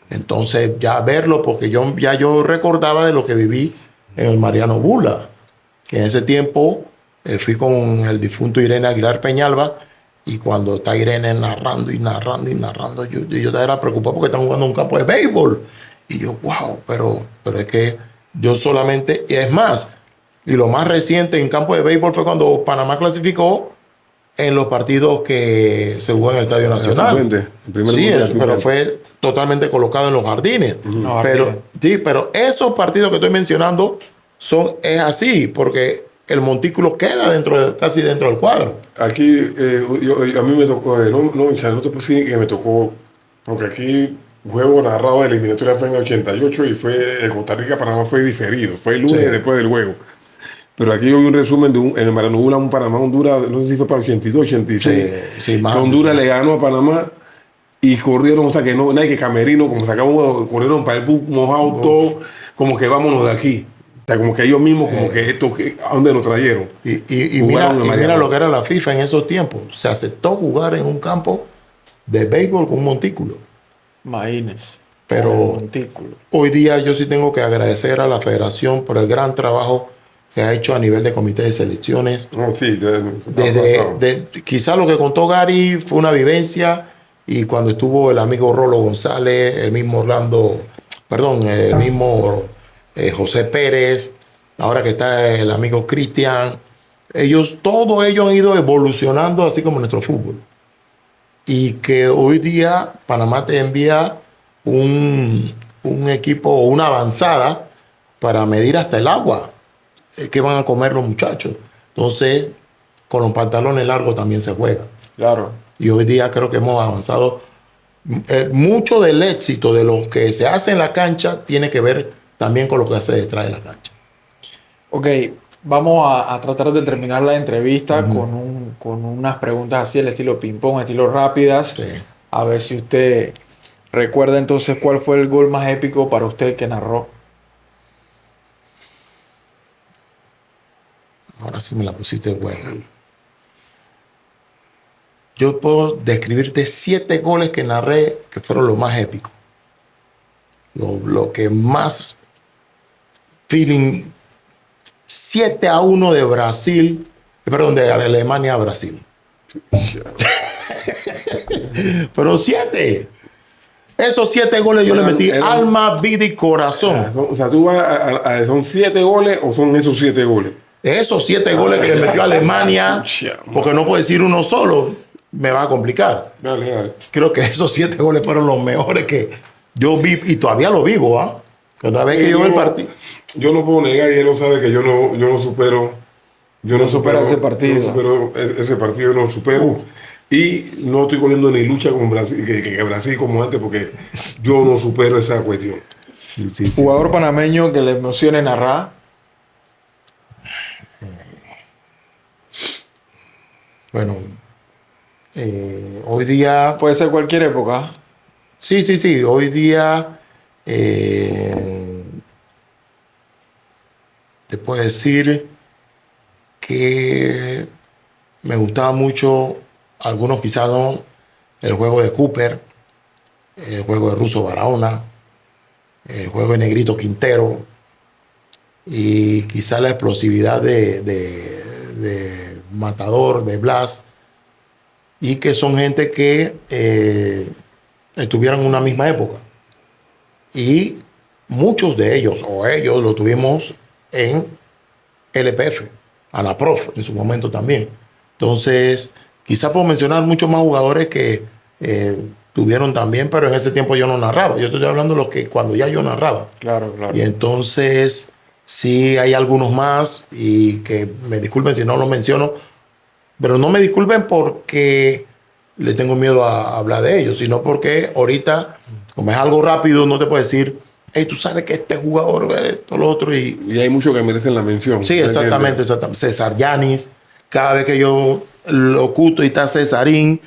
S3: Entonces, ya verlo, porque yo recordaba de lo que viví en el Mariano Bula, que en ese tiempo fui con el difunto Irene Aguilar Peñalba, y cuando está Irene narrando, yo era preocupado porque están jugando en un campo de béisbol. Y yo, wow, pero es que yo solamente, y es más, y lo más reciente en campo de béisbol fue cuando Panamá clasificó en los partidos que se jugó en el Estadio Nacional. Sí, pero fue totalmente colocado en los jardines. Pero esos partidos que estoy mencionando es así, porque el montículo queda casi dentro del cuadro.
S2: Aquí, a mí me tocó, no te puedo decir que me tocó, porque aquí juego narrado de eliminatoria fue en el 88 y fue Costa Rica-Panamá fue diferido, fue el lunes después del juego. Pero aquí hay un resumen en el Mariano Bula, un Panamá-Honduras, no sé si fue para 82, 86. Honduras le ganó a Panamá y corrieron, o sea que no hay que camerino, como sacamos, corrieron para el bus mojado todo, como que vámonos de aquí. O sea, como que ellos mismos, como que esto, ¿a dónde nos trajeron?
S3: Y mira lo que era la FIFA en esos tiempos. Se aceptó jugar en un campo de béisbol con un montículo.
S1: Imagínense.
S3: Pero hoy día yo sí tengo que agradecer a la federación por el gran trabajo que ha hecho a nivel de comité de selecciones. Quizá lo que contó Gary fue una vivencia, y cuando estuvo el amigo Rolo González, el mismo José Pérez, ahora que está el amigo Cristian, todos ellos han ido evolucionando así como nuestro fútbol. Y que hoy día Panamá te envía un equipo o una avanzada para medir hasta el agua que van a comer los muchachos. Entonces, con los pantalones largos también se juega.
S1: Claro.
S3: Y hoy día creo que hemos avanzado. Mucho del éxito de lo que se hace en la cancha tiene que ver también con lo que se hace detrás de la cancha.
S1: Ok, vamos a tratar de terminar la entrevista con unas preguntas así, el estilo ping-pong, estilo rápidas.
S3: Sí.
S1: A ver si usted recuerda entonces cuál fue el gol más épico para usted que narró.
S3: Ahora sí me la pusiste buena. Yo puedo describirte 7 goles que narré que fueron los más épicos. Lo que más feeling. 7-1 de Brasil. Perdón, de Alemania a Brasil. Pero 7. Esos 7 goles yo le metí alma, vida y corazón.
S2: O sea, tú vas ¿son 7 goles o son esos 7 goles?
S3: Esos 7 goles que le metió a Alemania, porque no puedo decir uno solo, me va a complicar.
S2: Dale.
S3: Creo que esos 7 goles fueron los mejores que yo vi, y todavía lo vivo, cada vez que yo veo el partido.
S2: Yo no puedo negar, y él lo sabe, que yo no supero. Yo no supero
S1: ese partido.
S2: No supero ese partido, no lo supero. Y no estoy cogiendo ni lucha con Brasil, que Brasil como antes, porque yo no supero esa cuestión.
S3: Sí.
S1: Jugador panameño que le emocione narrar.
S3: Bueno, hoy día...
S1: Puede ser cualquier época.
S3: Sí. Hoy día te puedo decir que me gustaba mucho, algunos quizás no, el juego de Cooper, el juego de Russo Barahona, el juego de Negrito Quintero, y quizás la explosividad de Matador, de Blas, y que son gente que estuvieron en una misma época. Y muchos de ellos, o ellos, lo tuvimos en LPF, ANAPROF en su momento también. Entonces, quizá puedo mencionar muchos más jugadores que tuvieron también, pero en ese tiempo yo no narraba. Yo estoy hablando de lo que cuando ya yo narraba.
S1: Claro.
S3: Y entonces, sí hay algunos más, y que me disculpen si no los menciono, pero no me disculpen porque le tengo miedo a hablar de ellos, sino porque ahorita, como es algo rápido, no te puedo decir hey, tú sabes que este jugador, esto, lo otro. Y
S2: hay muchos que merecen la mención.
S3: Sí, exactamente. César Yanis. Cada vez que yo locuto y está Cesarín,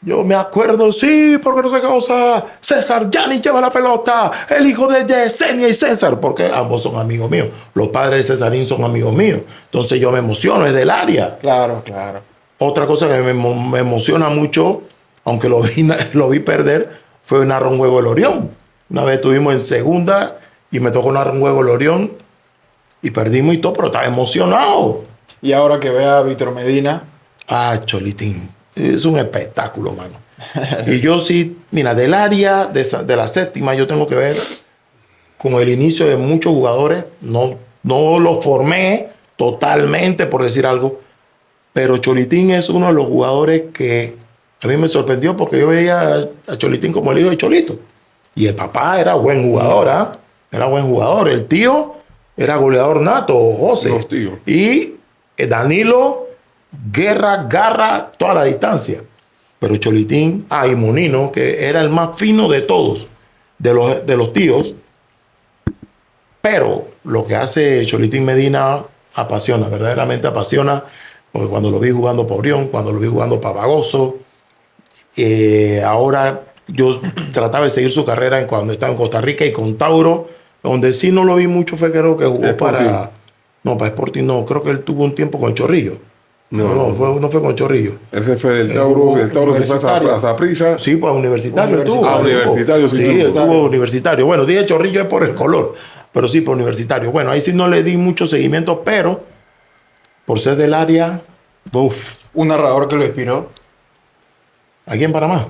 S3: yo me acuerdo, sí, porque no sé qué cosa. César Yanis lleva la pelota. El hijo de Yesenia y César, porque ambos son amigos míos. Los padres de Cesarín son amigos míos. Entonces yo me emociono, es del área.
S1: Claro, claro.
S3: Otra cosa que me emociona mucho, aunque lo vi perder, fue narrar un juego del Orión. Una vez estuvimos en segunda y me tocó narrar un juego del Orión y perdimos y todo, pero estaba emocionado.
S1: Y ahora que vea a Víctor Medina.
S3: Cholitín. Es un espectáculo, mano. Y yo sí, mira, del área de la séptima, yo tengo que ver con el inicio de muchos jugadores. No los formé totalmente, por decir algo. Pero Cholitín es uno de los jugadores que a mí me sorprendió porque yo veía a Cholitín como el hijo de Cholito. Y el papá era buen jugador, ¿ah? Era buen jugador. El tío era goleador nato, José.
S2: Los tíos.
S3: Y Danilo, garra, toda la distancia. Pero Cholitín, y Monino, que era el más fino de todos, de los tíos. Pero lo que hace Cholitín Medina apasiona, verdaderamente apasiona. Porque cuando lo vi jugando para Orión, cuando lo vi jugando para Bagoso, ahora yo trataba de seguir su carrera cuando estaba en Costa Rica y con Tauro, donde sí no lo vi mucho fue creo que jugó para... No, para Sporting no, creo que él tuvo un tiempo con Chorrillo. No fue con Chorrillo.
S2: Ese fue del Tauro, el Tauro se fue a Saprissa.
S3: Sí, pues universitario.
S2: Universitario, sí.
S3: Sí, estuvo universitario. Bueno, dije Chorrillo es por el color, pero sí por universitario. Bueno, ahí sí no le di mucho seguimiento, pero por ser del área,
S1: Un narrador que lo inspiró.
S3: Aquí en Panamá.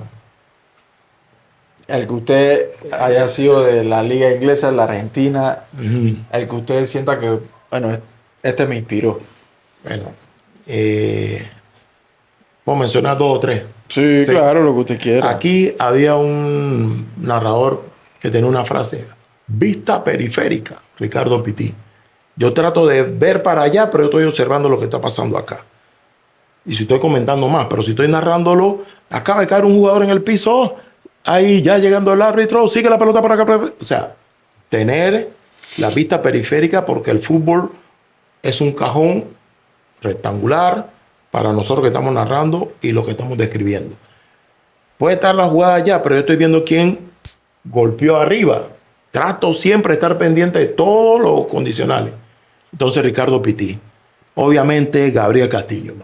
S1: El que usted haya sido de la liga inglesa, de la Argentina, el que usted sienta que, bueno, este me inspiró.
S3: Bueno, puedo mencionar 2 o 3.
S1: Sí, claro, lo que usted quiera.
S3: Aquí había un narrador que tenía una frase: vista periférica, Ricardo Pití. Yo trato de ver para allá, pero yo estoy observando lo que está pasando acá. Y si estoy comentando más, pero si estoy narrándolo, acaba de caer un jugador en el piso, ahí ya llegando el árbitro, sigue la pelota para acá. O sea, tener la vista periférica, porque el fútbol es un cajón rectangular para nosotros que estamos narrando y lo que estamos describiendo. Puede estar la jugada allá, pero yo estoy viendo quién golpeó arriba. Trato siempre de estar pendiente de todos los condicionales. Entonces, Ricardo Pití. Obviamente, Gabriel Castillo.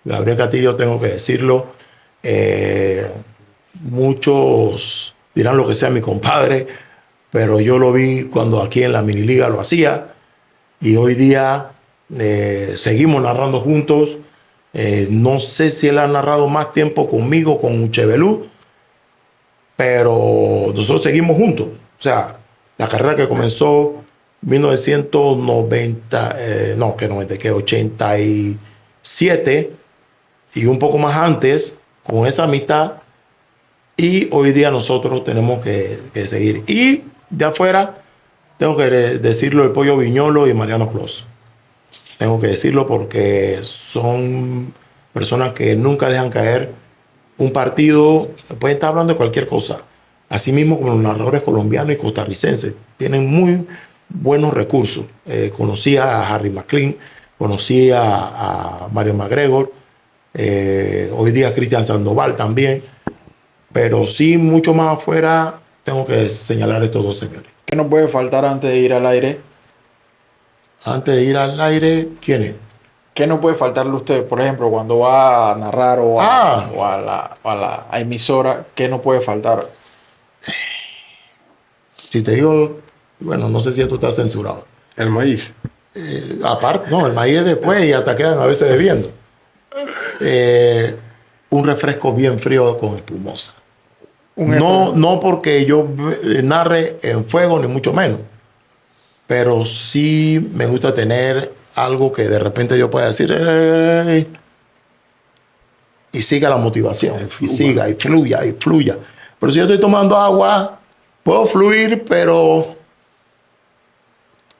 S3: Gabriel Castillo, tengo que decirlo. Muchos dirán lo que sea mi compadre, pero yo lo vi cuando aquí en la miniliga lo hacía. Y hoy día seguimos narrando juntos. No sé si él ha narrado más tiempo conmigo, con Uchebelú, pero nosotros seguimos juntos. O sea, la carrera que comenzó 87 y un poco más antes, con esa amistad, y hoy día nosotros tenemos que seguir. Y de afuera, tengo que decirlo, el Pollo Viñolo y Mariano Clos. Tengo que decirlo porque son personas que nunca dejan caer un partido. Pueden estar hablando de cualquier cosa. Así mismo como los narradores colombianos y costarricenses. Tienen muy buenos recursos. Conocí a Harry McLean, conocí a Mario McGregor, hoy día Cristian Sandoval también. Pero sí, mucho más afuera, tengo que señalar a estos 2 señores.
S1: ¿Qué no puede faltar antes de ir al aire?
S3: Antes de ir al aire, ¿quién es?
S1: ¿Qué no puede faltarle a usted, por ejemplo, cuando va a narrar o a la emisora? ¿Qué no puede faltar?
S3: Si te digo, bueno, no sé si esto está censurado.
S2: El maíz.
S3: Aparte, no, el maíz es después y hasta quedan a veces debiendo. Un refresco bien frío con espumosa. No porque yo narre en fuego, ni mucho menos. Pero sí me gusta tener algo que de repente yo pueda decir y siga la motivación. Y siga, y fluya. Pero si yo estoy tomando agua, puedo fluir, pero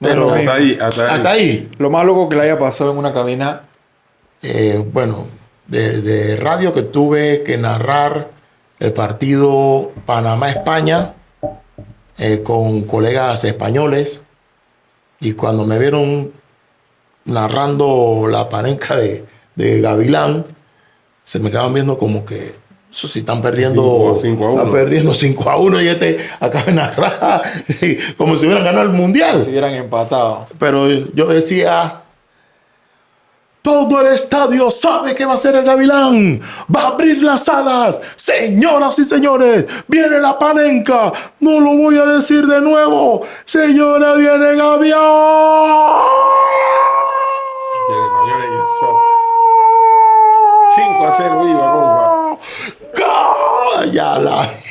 S3: hasta ahí.
S1: Lo más loco que le haya pasado en una cabina.
S3: Bueno, de radio que tuve que narrar el partido Panamá-España. con colegas españoles. Y cuando me vieron narrando la panenca de Gavilán, se me quedaban viendo como que, eso sí, están perdiendo 5-1 y este acaba de narrar como si hubieran ganado el mundial.
S1: Si hubieran empatado.
S3: Pero yo decía, todo el estadio sabe que va a ser el Gavilán. Va a abrir las alas. Señoras y señores, viene la panenca. No lo voy a decir de nuevo. Señora, viene Gavilán.
S2: 5-0 iba, compa.
S3: Ya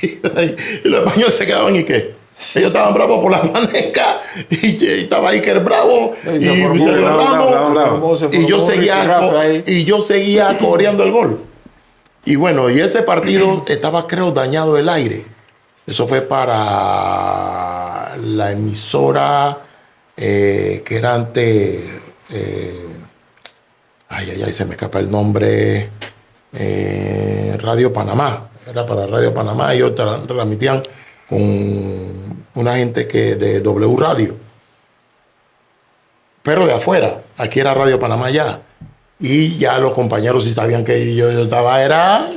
S3: y los españoles se quedaban y qué. Ellos estaban bravos por la panenca y estaba Iker Bravo y Sergio Ramos y yo seguía coreando el gol. Y bueno, y ese partido estaba, creo, dañado el aire. Eso fue para la emisora que era ante se me escapa el nombre. Radio Panamá. Era para Radio Panamá. Ellos transmitían con una gente de W Radio. Pero de afuera. Aquí era Radio Panamá ya. Y ya los compañeros sí sabían que yo estaba era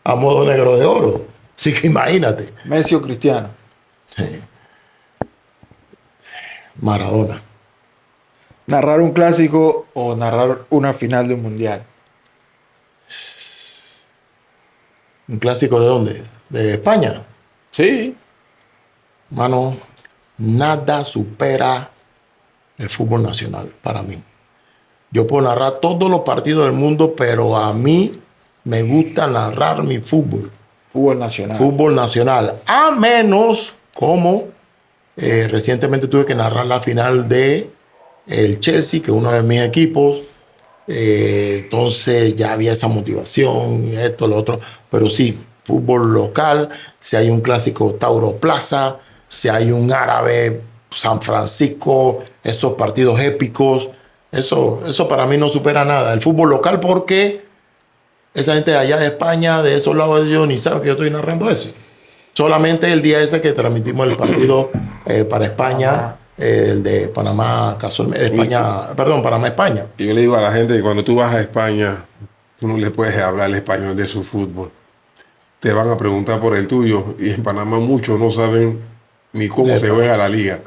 S3: a modo negro de oro. Así que imagínate.
S1: Messi o Cristiano.
S3: Sí. Maradona.
S1: ¿Narrar un clásico o narrar una final de un mundial?
S3: ¿Un clásico de dónde? ¿De España?
S1: Sí.
S3: Mano, nada supera el fútbol nacional para mí. Yo puedo narrar todos los partidos del mundo, pero a mí me gusta narrar mi fútbol.
S1: Fútbol nacional.
S3: Fútbol nacional. A menos como recientemente tuve que narrar la final de el Chelsea, que es uno de mis equipos. Entonces ya había esa motivación, esto, lo otro. Pero sí, fútbol local. Si hay un clásico Tauro Plaza, si hay un árabe San Francisco, esos partidos épicos, eso para mí no supera nada. El fútbol local, porque esa gente de allá de España, de esos lados, ellos ni saben que yo estoy narrando eso. Solamente el día ese que transmitimos el partido para España, el de Panamá, Panamá, España.
S2: Y yo le digo a la gente que cuando tú vas a España, tú no le puedes hablar el español de su fútbol. Te van a preguntar por el tuyo, y en Panamá muchos no saben ni cómo se juega la liga.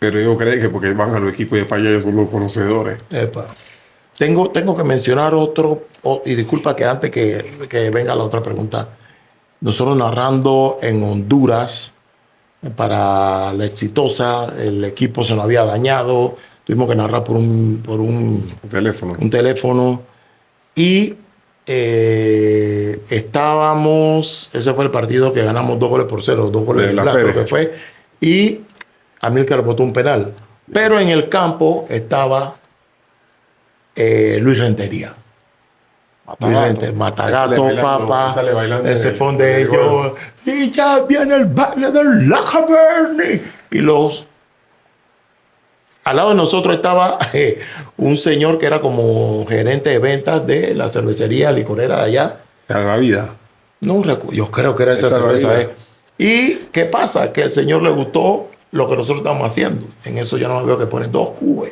S2: Pero ellos creen que porque van a los equipos de España ellos son los conocedores.
S3: Tengo que mencionar otro, y disculpa que antes que venga la otra pregunta. Nosotros narrando en Honduras para la Exitosa, el equipo se nos había dañado, tuvimos que narrar por un teléfono. Y estábamos, ese fue el partido que ganamos 2-0, 2 goles de la creo que fue, y Amílcar botó un penal. Pero en el campo estaba Luis Rentería. Matagato, papá, ese fue de ellos. Y ya viene el baile del Lajaberni. Y al lado de nosotros estaba un señor que era como gerente de ventas de la cervecería licorera de allá.
S2: La vida.
S3: No, yo creo que era esa cerveza. ¿Y qué pasa? Que al señor le gustó lo que nosotros estamos haciendo. En eso yo no me veo que ponen 2 cubos.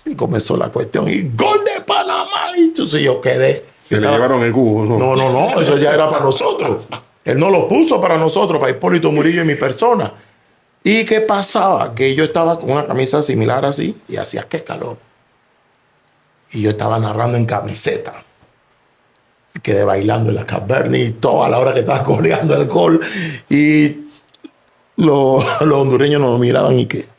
S3: Y comenzó la cuestión. Y ¡gol de Panamá! Y entonces yo quedé.
S2: Se le llevaron el cubo, ¿no?
S3: No. Eso ya era para nosotros. Él no lo puso para nosotros, para Hipólito Murillo y mi persona. ¿Y qué pasaba? Que yo estaba con una camisa similar así y hacía qué calor. Y yo estaba narrando en camiseta. Quedé bailando en la Cabernet y todo a la hora que estaba coleando el gol. Y los hondureños nos miraban y que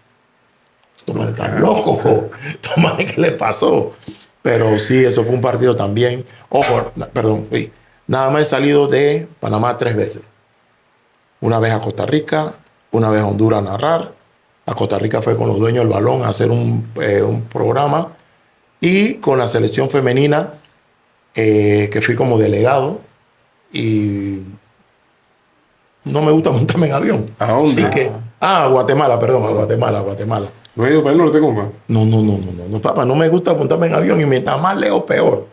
S3: Tomás está loco. Tomás, ¿qué le pasó? Pero sí, eso fue un partido también. Nada más he salido de Panamá 3 veces. Una vez a Costa Rica, una vez a Honduras a narrar. A Costa Rica fue con los dueños del balón a hacer un programa. Y con la selección femenina, que fui como delegado. Y no me gusta montarme en avión.
S2: ¿A dónde?
S3: A Guatemala. Guatemala.
S2: ¿No he ido para el norte, compa?
S3: No, papá, no me gusta montarme en avión y mientras más lejos, peor.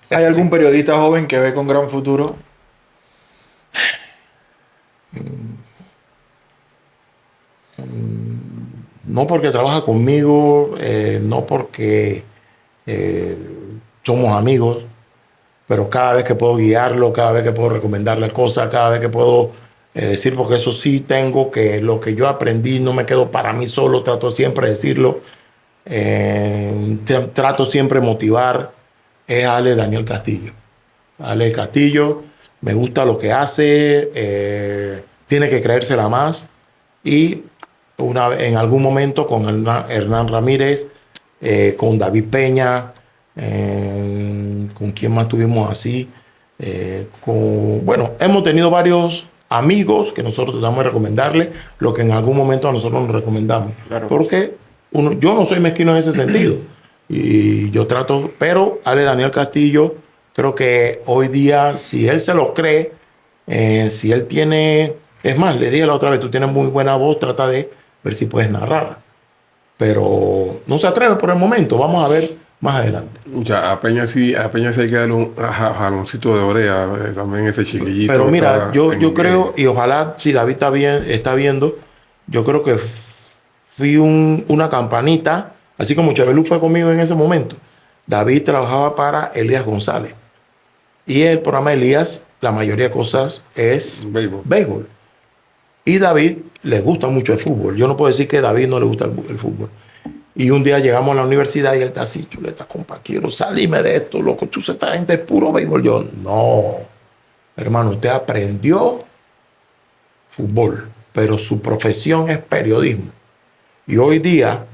S1: ¿Hay algún periodista joven que ve con gran futuro?
S3: no porque trabaja conmigo, no porque somos amigos, pero cada vez que puedo guiarlo, cada vez que puedo recomendarle cosas, cada vez que puedo decir, porque eso sí tengo, que lo que yo aprendí no me quedo para mí solo, trato siempre de decirlo, trato siempre de motivar, es Ale Daniel Castillo. Ale Castillo, me gusta lo que hace, tiene que creérsela más, y en algún momento con Hernán Ramírez, con David Peña, con quién más tuvimos así, bueno, hemos tenido varios amigos que nosotros tratamos de recomendarle lo que en algún momento a nosotros nos recomendamos.
S1: Claro.
S3: Porque yo no soy mezquino en ese sentido. Y yo trato, pero Ale Daniel Castillo, creo que hoy día, si él se lo cree, si él tiene, es más, le dije la otra vez, tú tienes muy buena voz, trata de ver si puedes narrar. Pero no se atreve por el momento, vamos a ver más adelante.
S2: Ya, a Peña sí hay que darle un jaloncito de oreja, también ese chiquillito.
S3: Pero mira, yo creo, y ojalá si David está viendo, yo creo que fui una campanita, así como Chevelú fue conmigo en ese momento. David trabajaba para Elías González. Y el programa de Elías, la mayoría de cosas es béisbol. Y David le gusta mucho el fútbol. Yo no puedo decir que a David no le gusta el fútbol. Y un día llegamos a la universidad y él está así, chuleta, compa, quiero salirme de esto, loco, esta gente es puro béisbol. Yo, no, hermano, usted aprendió fútbol, pero su profesión es periodismo. Y hoy día,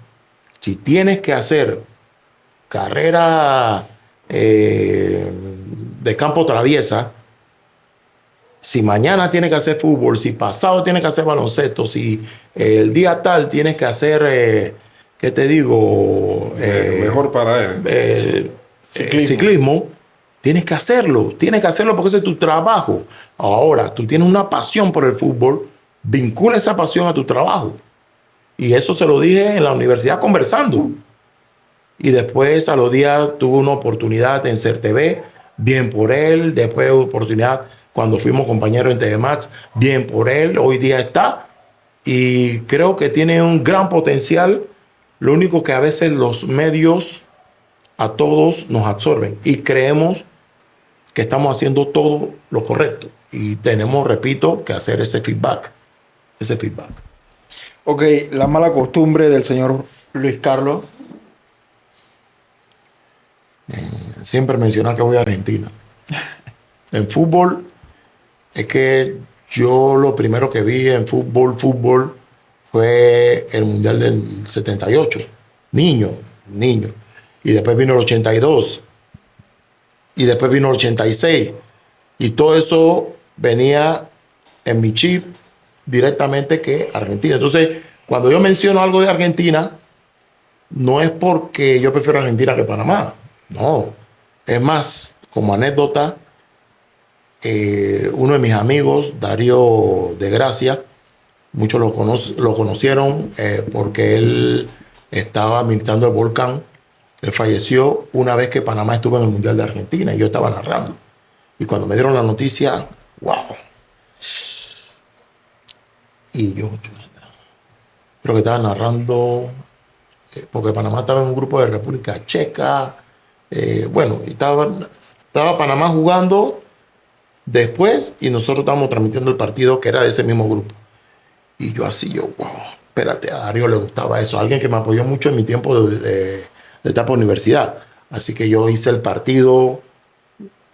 S3: si tienes que hacer carrera de campo traviesa, si mañana tienes que hacer fútbol, si pasado tienes que hacer baloncesto, si el día tal tienes que hacer, ¿qué te digo?
S2: Mejor para él.
S3: Ciclismo, tienes que hacerlo porque ese es tu trabajo. Ahora, tú tienes una pasión por el fútbol, vincula esa pasión a tu trabajo. Y eso se lo dije en la universidad conversando. Y después a los días tuve una oportunidad en CERTV, bien por él, después oportunidad cuando fuimos compañeros en TV Max, bien por él, hoy día está. Y creo que tiene un gran potencial. Lo único que a veces los medios a todos nos absorben y creemos que estamos haciendo todo lo correcto. Y tenemos, repito, que hacer ese feedback.
S1: Ok, la mala costumbre del señor Luis Carlos.
S3: Siempre mencionar que voy a Argentina. En fútbol, es que yo lo primero que vi en fútbol, fue el Mundial del 78. Niño. Y después vino el 82. Y después vino el 86. Y todo eso venía en mi chip directamente que Argentina. Entonces, cuando yo menciono algo de Argentina, no es porque yo prefiero Argentina que Panamá. No. Es más, como anécdota, uno de mis amigos, Darío de Gracia, muchos lo conocieron porque él estaba administrando el Volcán. Él falleció una vez que Panamá estuvo en el Mundial de Argentina y yo estaba narrando. Y cuando me dieron la noticia, wow. Y yo creo que estaba narrando, porque Panamá estaba en un grupo de República Checa. Bueno, y estaba Panamá jugando después y nosotros estábamos transmitiendo el partido que era de ese mismo grupo. Y yo así, wow, espérate, a Darío le gustaba eso. Alguien que me apoyó mucho en mi tiempo de etapa de universidad. Así que yo hice el partido,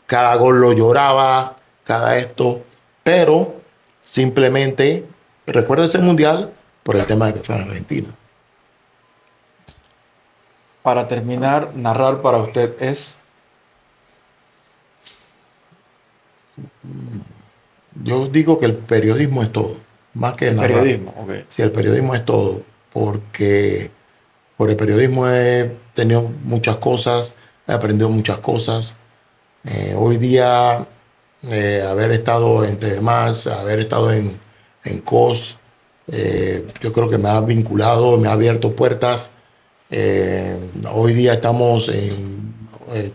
S3: cada gol lo lloraba, cada esto, pero simplemente recuerdo ese mundial por el tema de que fue en Argentina.
S1: Para terminar, narrar para usted es...
S3: Yo digo que el periodismo es todo, más que narrar.
S1: Periodismo, ok.
S3: Sí, el periodismo es todo, porque por el periodismo he tenido muchas cosas, he aprendido muchas cosas. Hoy día, haber estado en TV Más, haber estado en COS, yo creo que me ha vinculado, me ha abierto puertas. Hoy día estamos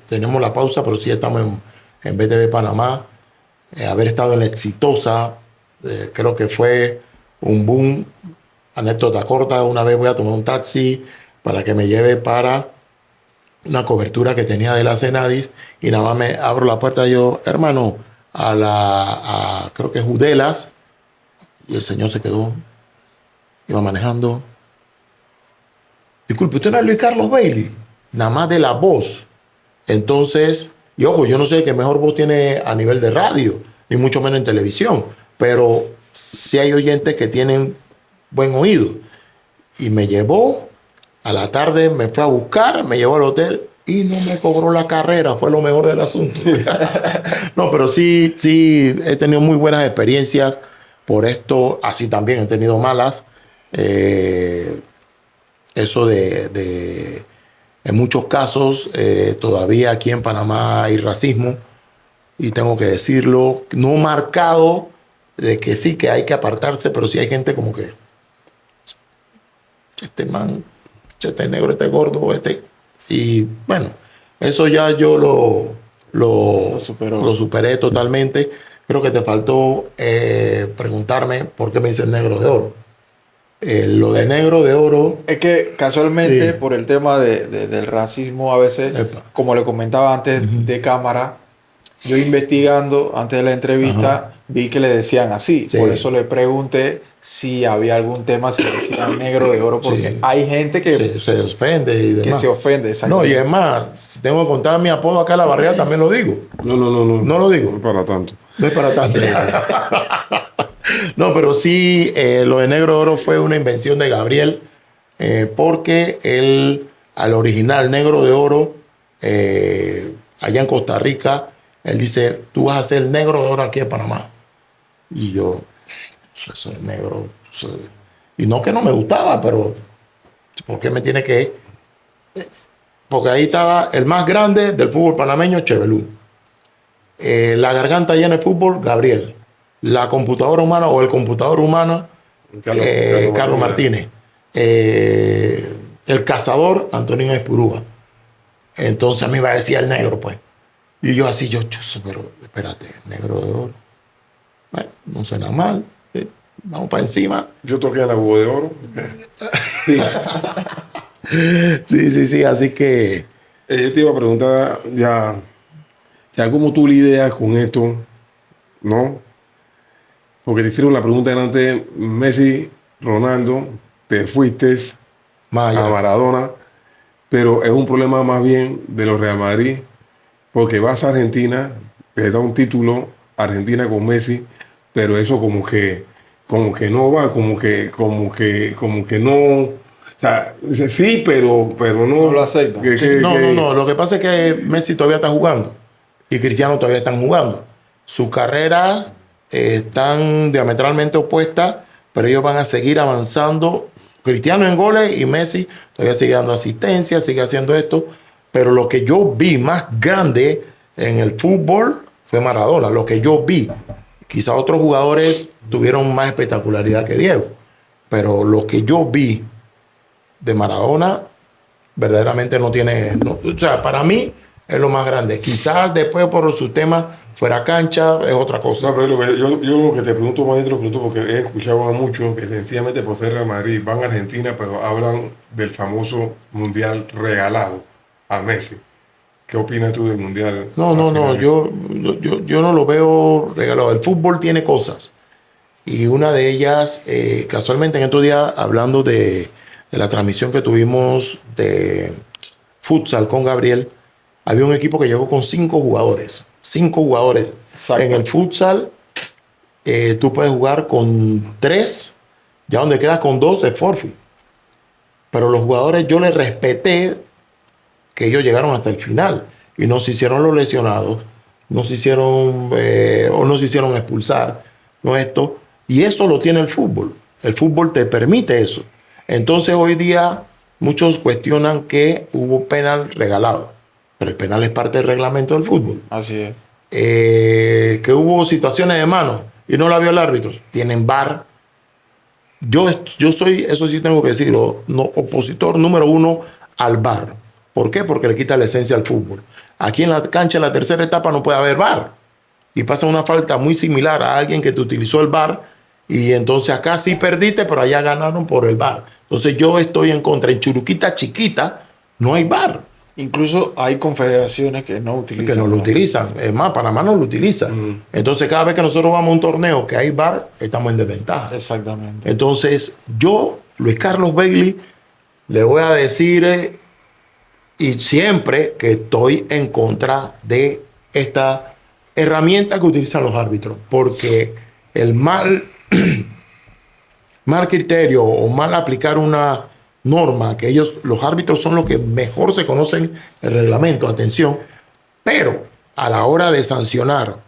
S3: tenemos la pausa, pero sí estamos en BTV Panamá. Haber estado en La Exitosa, creo que fue un boom anécdota corta, una vez voy a tomar un taxi para que me lleve para una cobertura que tenía de la Cenadis y nada más me abro la puerta y yo, hermano, creo que Judelas, y el señor se quedó, iba manejando. Disculpe, ¿usted no es Luis Carlos Bailey? Nada más de la voz. Entonces, y ojo, yo no sé qué mejor voz tiene a nivel de radio, ni mucho menos en televisión, pero sí hay oyentes que tienen buen oído. Y me llevó, a la tarde me fue a buscar, me llevó al hotel y no me cobró la carrera, fue lo mejor del asunto. No, pero sí, he tenido muy buenas experiencias por esto, así también he tenido malas. Eso en muchos casos, todavía aquí en Panamá hay racismo, y tengo que decirlo, no marcado de que sí, que hay que apartarse, pero sí hay gente como que este man, este negro, este gordo, y bueno, eso ya yo lo superé totalmente. Creo que te faltó preguntarme por qué me dicen negro de oro. Lo de negro de oro...
S1: Es que casualmente,
S3: sí,
S1: por el tema del racismo, a veces,
S3: epa,
S1: como le comentaba antes de cámara, yo investigando antes de la entrevista,
S3: ajá,
S1: vi que le decían así.
S3: sí,
S1: Por eso le pregunté si había algún tema, si le decían negro de oro, porque
S3: sí,
S1: hay gente
S3: se ofende y
S1: que
S3: demás.
S1: se ofende.
S3: No, y
S1: Exactamente.
S3: es más, si tengo que contar mi apodo acá en la barriada, también lo digo.
S2: No.
S3: No lo digo.
S2: No es para tanto.
S3: No es para tanto. No, pero sí, lo de negro de oro fue una invención de Gabriel, porque él, al original negro de oro, allá en Costa Rica, él dice, tú vas a ser negro de oro aquí en Panamá. Y yo, eso es negro. Y no que no me gustaba, pero ¿por qué me tiene que...? Porque ahí estaba el más grande del fútbol panameño, Chevelú. La garganta llena de fútbol, Gabriel. La computadora humana o el computador humano, Carlos Martínez. El cazador, Antonio Espurúa. Entonces a mí me decía el negro, pues. Y yo así, pero espérate, negro de oro. Bueno, no suena mal. Vamos para encima.
S2: Yo toqué a la Hugo de Oro. Sí.
S3: Sí, así que...
S2: Yo te iba a preguntar ya cómo tú lidias con esto, ¿no? Porque te hicieron la pregunta delante, Messi, Ronaldo, te fuiste a Maradona, pero es un problema más bien de los Real Madrid, porque vas a Argentina, te da un título, Argentina con Messi, pero eso como que no va, como que no, o sea, sí, pero no.
S1: No lo aceptan.
S3: No. Lo que pasa es que Messi todavía está jugando y Cristiano todavía están jugando. Sus carreras están diametralmente opuestas, pero ellos van a seguir avanzando. Cristiano en goles y Messi todavía sigue dando asistencia, sigue haciendo esto. Pero lo que yo vi más grande en el fútbol fue Maradona. Lo que yo vi. Quizá otros jugadores tuvieron más espectacularidad que Diego. Pero lo que yo vi de Maradona verdaderamente no tiene... o sea, para mí es lo más grande. Quizás después por sus temas fuera cancha es otra cosa.
S2: No, pero yo lo que te pregunto más bien te lo pregunto porque he escuchado a muchos que sencillamente por ser Real Madrid van a Argentina, pero hablan del famoso mundial regalado a Messi. ¿Qué opinas tú del mundial?
S3: No, yo no lo veo regalado. El fútbol tiene cosas. Y una de ellas, casualmente en estos días, hablando de la transmisión que tuvimos de futsal con Gabriel, había un equipo que llegó con 5 jugadores. 5 jugadores.
S1: Exacto.
S3: En el futsal, tú puedes jugar con 3, ya donde quedas con 2 es forfeit. Pero los jugadores, yo les respeté que ellos llegaron hasta el final y no se hicieron los lesionados, no se hicieron o no se hicieron expulsar, no esto. Y eso lo tiene el fútbol. El fútbol te permite eso. Entonces hoy día muchos cuestionan que hubo penal regalado, pero el penal es parte del reglamento del fútbol.
S1: Así es.
S3: Que hubo situaciones de mano y no la vio el árbitro. Tienen VAR. Yo soy, eso sí tengo que decirlo, opositor número 1 al VAR. ¿Por qué? Porque le quita la esencia al fútbol. Aquí en la cancha, en la tercera etapa, no puede haber VAR. Y pasa una falta muy similar a alguien que te utilizó el VAR Y entonces acá sí perdiste, pero allá ganaron por el VAR. Entonces yo estoy en contra. En Churuquita chiquita no hay VAR.
S1: Incluso hay confederaciones que no utilizan.
S3: Que no lo utilizan. Es más, Panamá no lo utiliza. Entonces cada vez que nosotros vamos a un torneo que hay VAR, estamos en desventaja.
S1: Exactamente.
S3: Entonces yo, Luis Carlos Bailey, le voy a decir, y siempre que estoy en contra de esta herramienta que utilizan los árbitros, porque el mal criterio o mal aplicar una norma, que los árbitros son los que mejor se conocen el reglamento, atención, pero a la hora de sancionar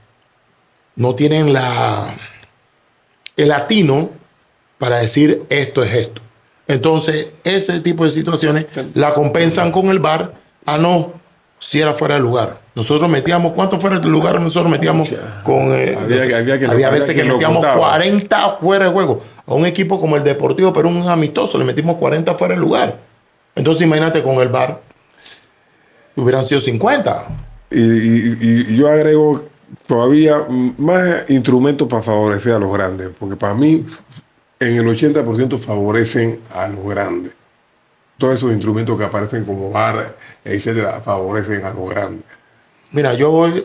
S3: no tienen el atino para decir esto es esto. Entonces, ese tipo de situaciones la compensan con el VAR. No, si era fuera de lugar. Nosotros metíamos, ¿cuánto fuera de lugar? Nosotros metíamos con... había veces que metíamos 40 fuera de juego. A un equipo como el Deportivo, pero un amistoso, le metimos 40 fuera de lugar. Entonces, imagínate con el VAR, hubieran sido 50.
S2: Y yo agrego todavía más instrumentos para favorecer a los grandes, porque para mí en el 80% favorecen a los grandes. Todos esos instrumentos que aparecen como VAR, etcétera, favorecen a los grandes.
S3: Mira, yo voy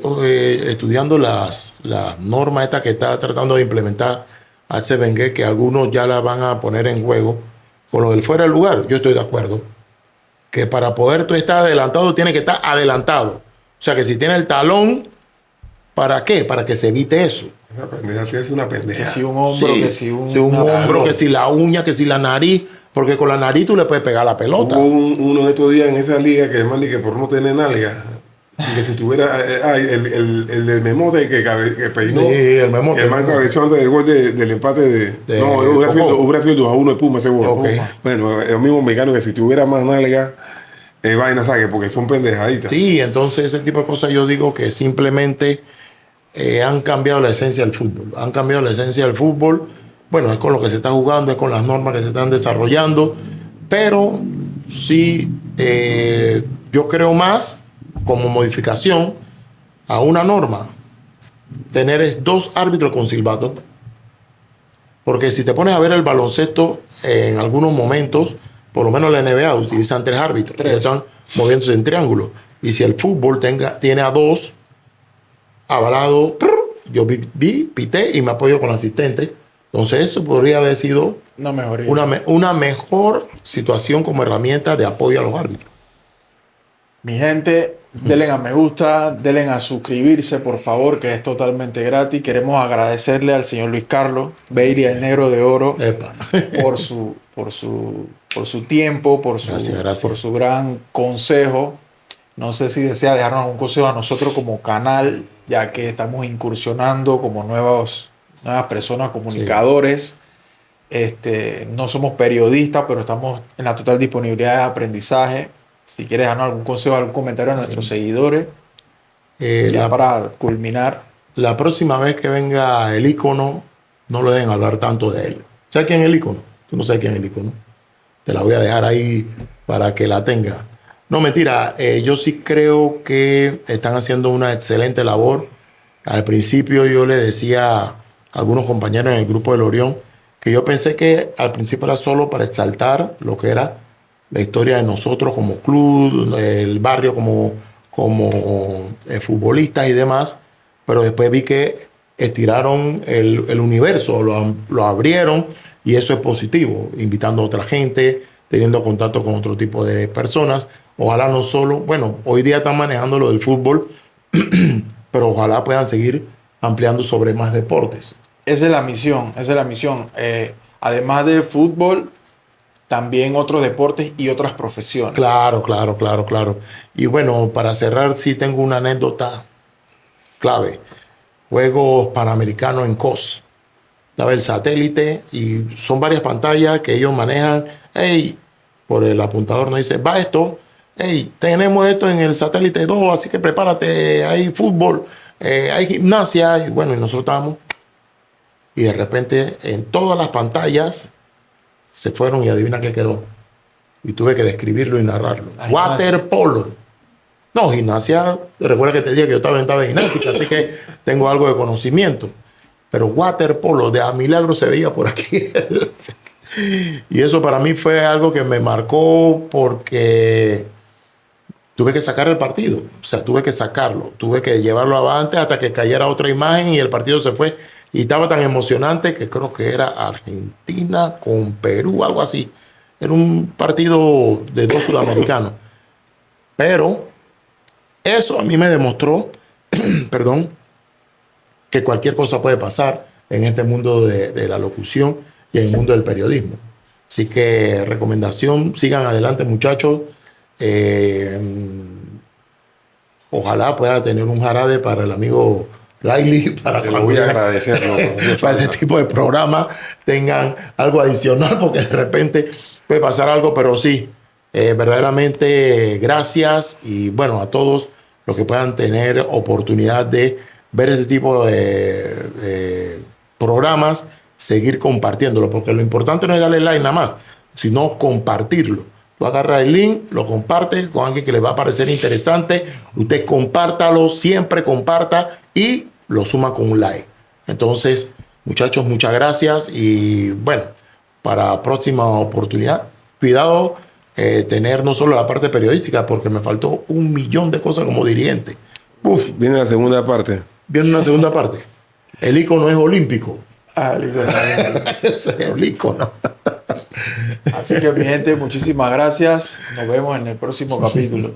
S3: estudiando las normas estas que está tratando de implementar H. Wenger, que algunos ya la van a poner en juego. Con lo del fuera del lugar, yo estoy de acuerdo. Que para poder tú estar adelantado, tienes que estar adelantado. O sea, que si tiene el talón, ¿para qué? Para que se evite eso.
S2: Una pendeja, sí, es una pendeja.
S1: Que si un hombro,
S3: Sí,
S1: que si un
S3: hombro, que si la uña, que si la nariz. Porque con la nariz tú le puedes pegar la pelota.
S2: Hubo uno de estos días en esa liga que además que por no tener nalga, que si tuviera el del memote que peinó,
S3: Sí, el memote.
S2: el man cabezó antes del gol del empate no, hubiera sido 2-1 de Puma ese gol.
S3: Okay.
S2: Bueno, el mismo mexicano que si tuviera más nalga, vaina saque, porque son pendejaditas.
S3: Sí, entonces ese tipo de cosas yo digo que simplemente han cambiado la esencia del fútbol. Han cambiado la esencia del fútbol. Bueno, es con lo que se está jugando, es con las normas que se están desarrollando, pero sí, yo creo más como modificación a una norma, tener 2 árbitros con silbato, porque si te pones a ver el baloncesto, en algunos momentos, por lo menos la NBA utilizan 3 árbitros, que están moviéndose en triángulo, y si el fútbol tiene a 2 avalado, yo pité y me apoyo con el asistente. Entonces eso podría haber sido una mejor situación como herramienta de apoyo a los árbitros.
S1: Mi gente, denle a me gusta, denle a suscribirse, por favor, que es totalmente gratis. Queremos agradecerle al señor Luis Carlos Bailey, el Negro de Oro, por su tiempo, por su gran consejo. No sé si desea dejarnos algún consejo a nosotros como canal, ya que estamos incursionando como nuevas personas, comunicadores. No somos periodistas, pero estamos en la total disponibilidad de aprendizaje. Si quieres darnos algún consejo, algún comentario a nuestros seguidores, para culminar.
S3: La próxima vez que venga el ícono, no lo dejen hablar tanto de él. ¿Sabes quién es el ícono? Tú no sabes quién es el ícono. Te la voy a dejar ahí para que la tenga. No, mentira. Yo sí creo que están haciendo una excelente labor. Al principio yo le decía a algunos compañeros en el grupo del Orión que yo pensé que al principio era solo para exaltar lo que era la historia de nosotros como club, el barrio como futbolistas y demás, pero después vi que estiraron el universo, lo abrieron, y eso es positivo, invitando a otra gente, teniendo contacto con otro tipo de personas. Ojalá no solo, bueno, hoy día están manejando lo del fútbol, pero ojalá puedan seguir ampliando sobre más deportes.
S1: Esa es la misión, además de fútbol, también otros deportes y otras profesiones.
S3: Claro. Y bueno, para cerrar, sí tengo una anécdota clave. Juegos Panamericanos en COS. Estaba el satélite y son varias pantallas que ellos manejan. Por el apuntador nos dice, va esto. Tenemos esto en el satélite 2, así que prepárate. Hay fútbol, hay gimnasia. Y bueno, y nosotros estábamos. Y de repente, en todas las pantallas se fueron y adivina qué quedó. Y tuve que describirlo y narrarlo. Waterpolo. No, gimnasia. Recuerda que te dije que yo estaba en gimnástica, así que tengo algo de conocimiento. pero waterpolo de a milagro se veía por aquí. Y eso para mí fue algo que me marcó porque tuve que sacar el partido. O sea, tuve que sacarlo. Tuve que llevarlo avante hasta que cayera otra imagen y el partido se fue. Y estaba tan emocionante que creo que era Argentina con Perú, algo así. Era un partido de dos sudamericanos. Pero eso a mí me demostró, perdón, que cualquier cosa puede pasar en este mundo de la locución y en el mundo del periodismo. Así que recomendación, sigan adelante muchachos. Ojalá pueda tener un jarabe para el amigo Riley, para
S2: Te lo voy a agradecer.
S3: para ese tipo de programa tengan algo adicional, porque de repente puede pasar algo, pero sí, verdaderamente gracias y bueno, a todos los que puedan tener oportunidad de ver este tipo de programas, seguir compartiéndolo, porque lo importante no es darle like nada más, sino compartirlo. Tú agarras el link, lo compartes con alguien que le va a parecer interesante, usted compártalo, siempre comparta y lo suma con un like. Entonces, muchachos, muchas gracias y bueno, para próxima oportunidad, cuidado tener no solo la parte periodística, porque me faltó 1.000.000 de cosas como dirigente.
S2: Uf, viene la segunda parte.
S3: Viene una segunda parte. El ícono es olímpico.
S1: El ícono.
S3: Ese es el ícono.
S1: Así que mi gente, muchísimas gracias. Nos vemos en el próximo capítulo.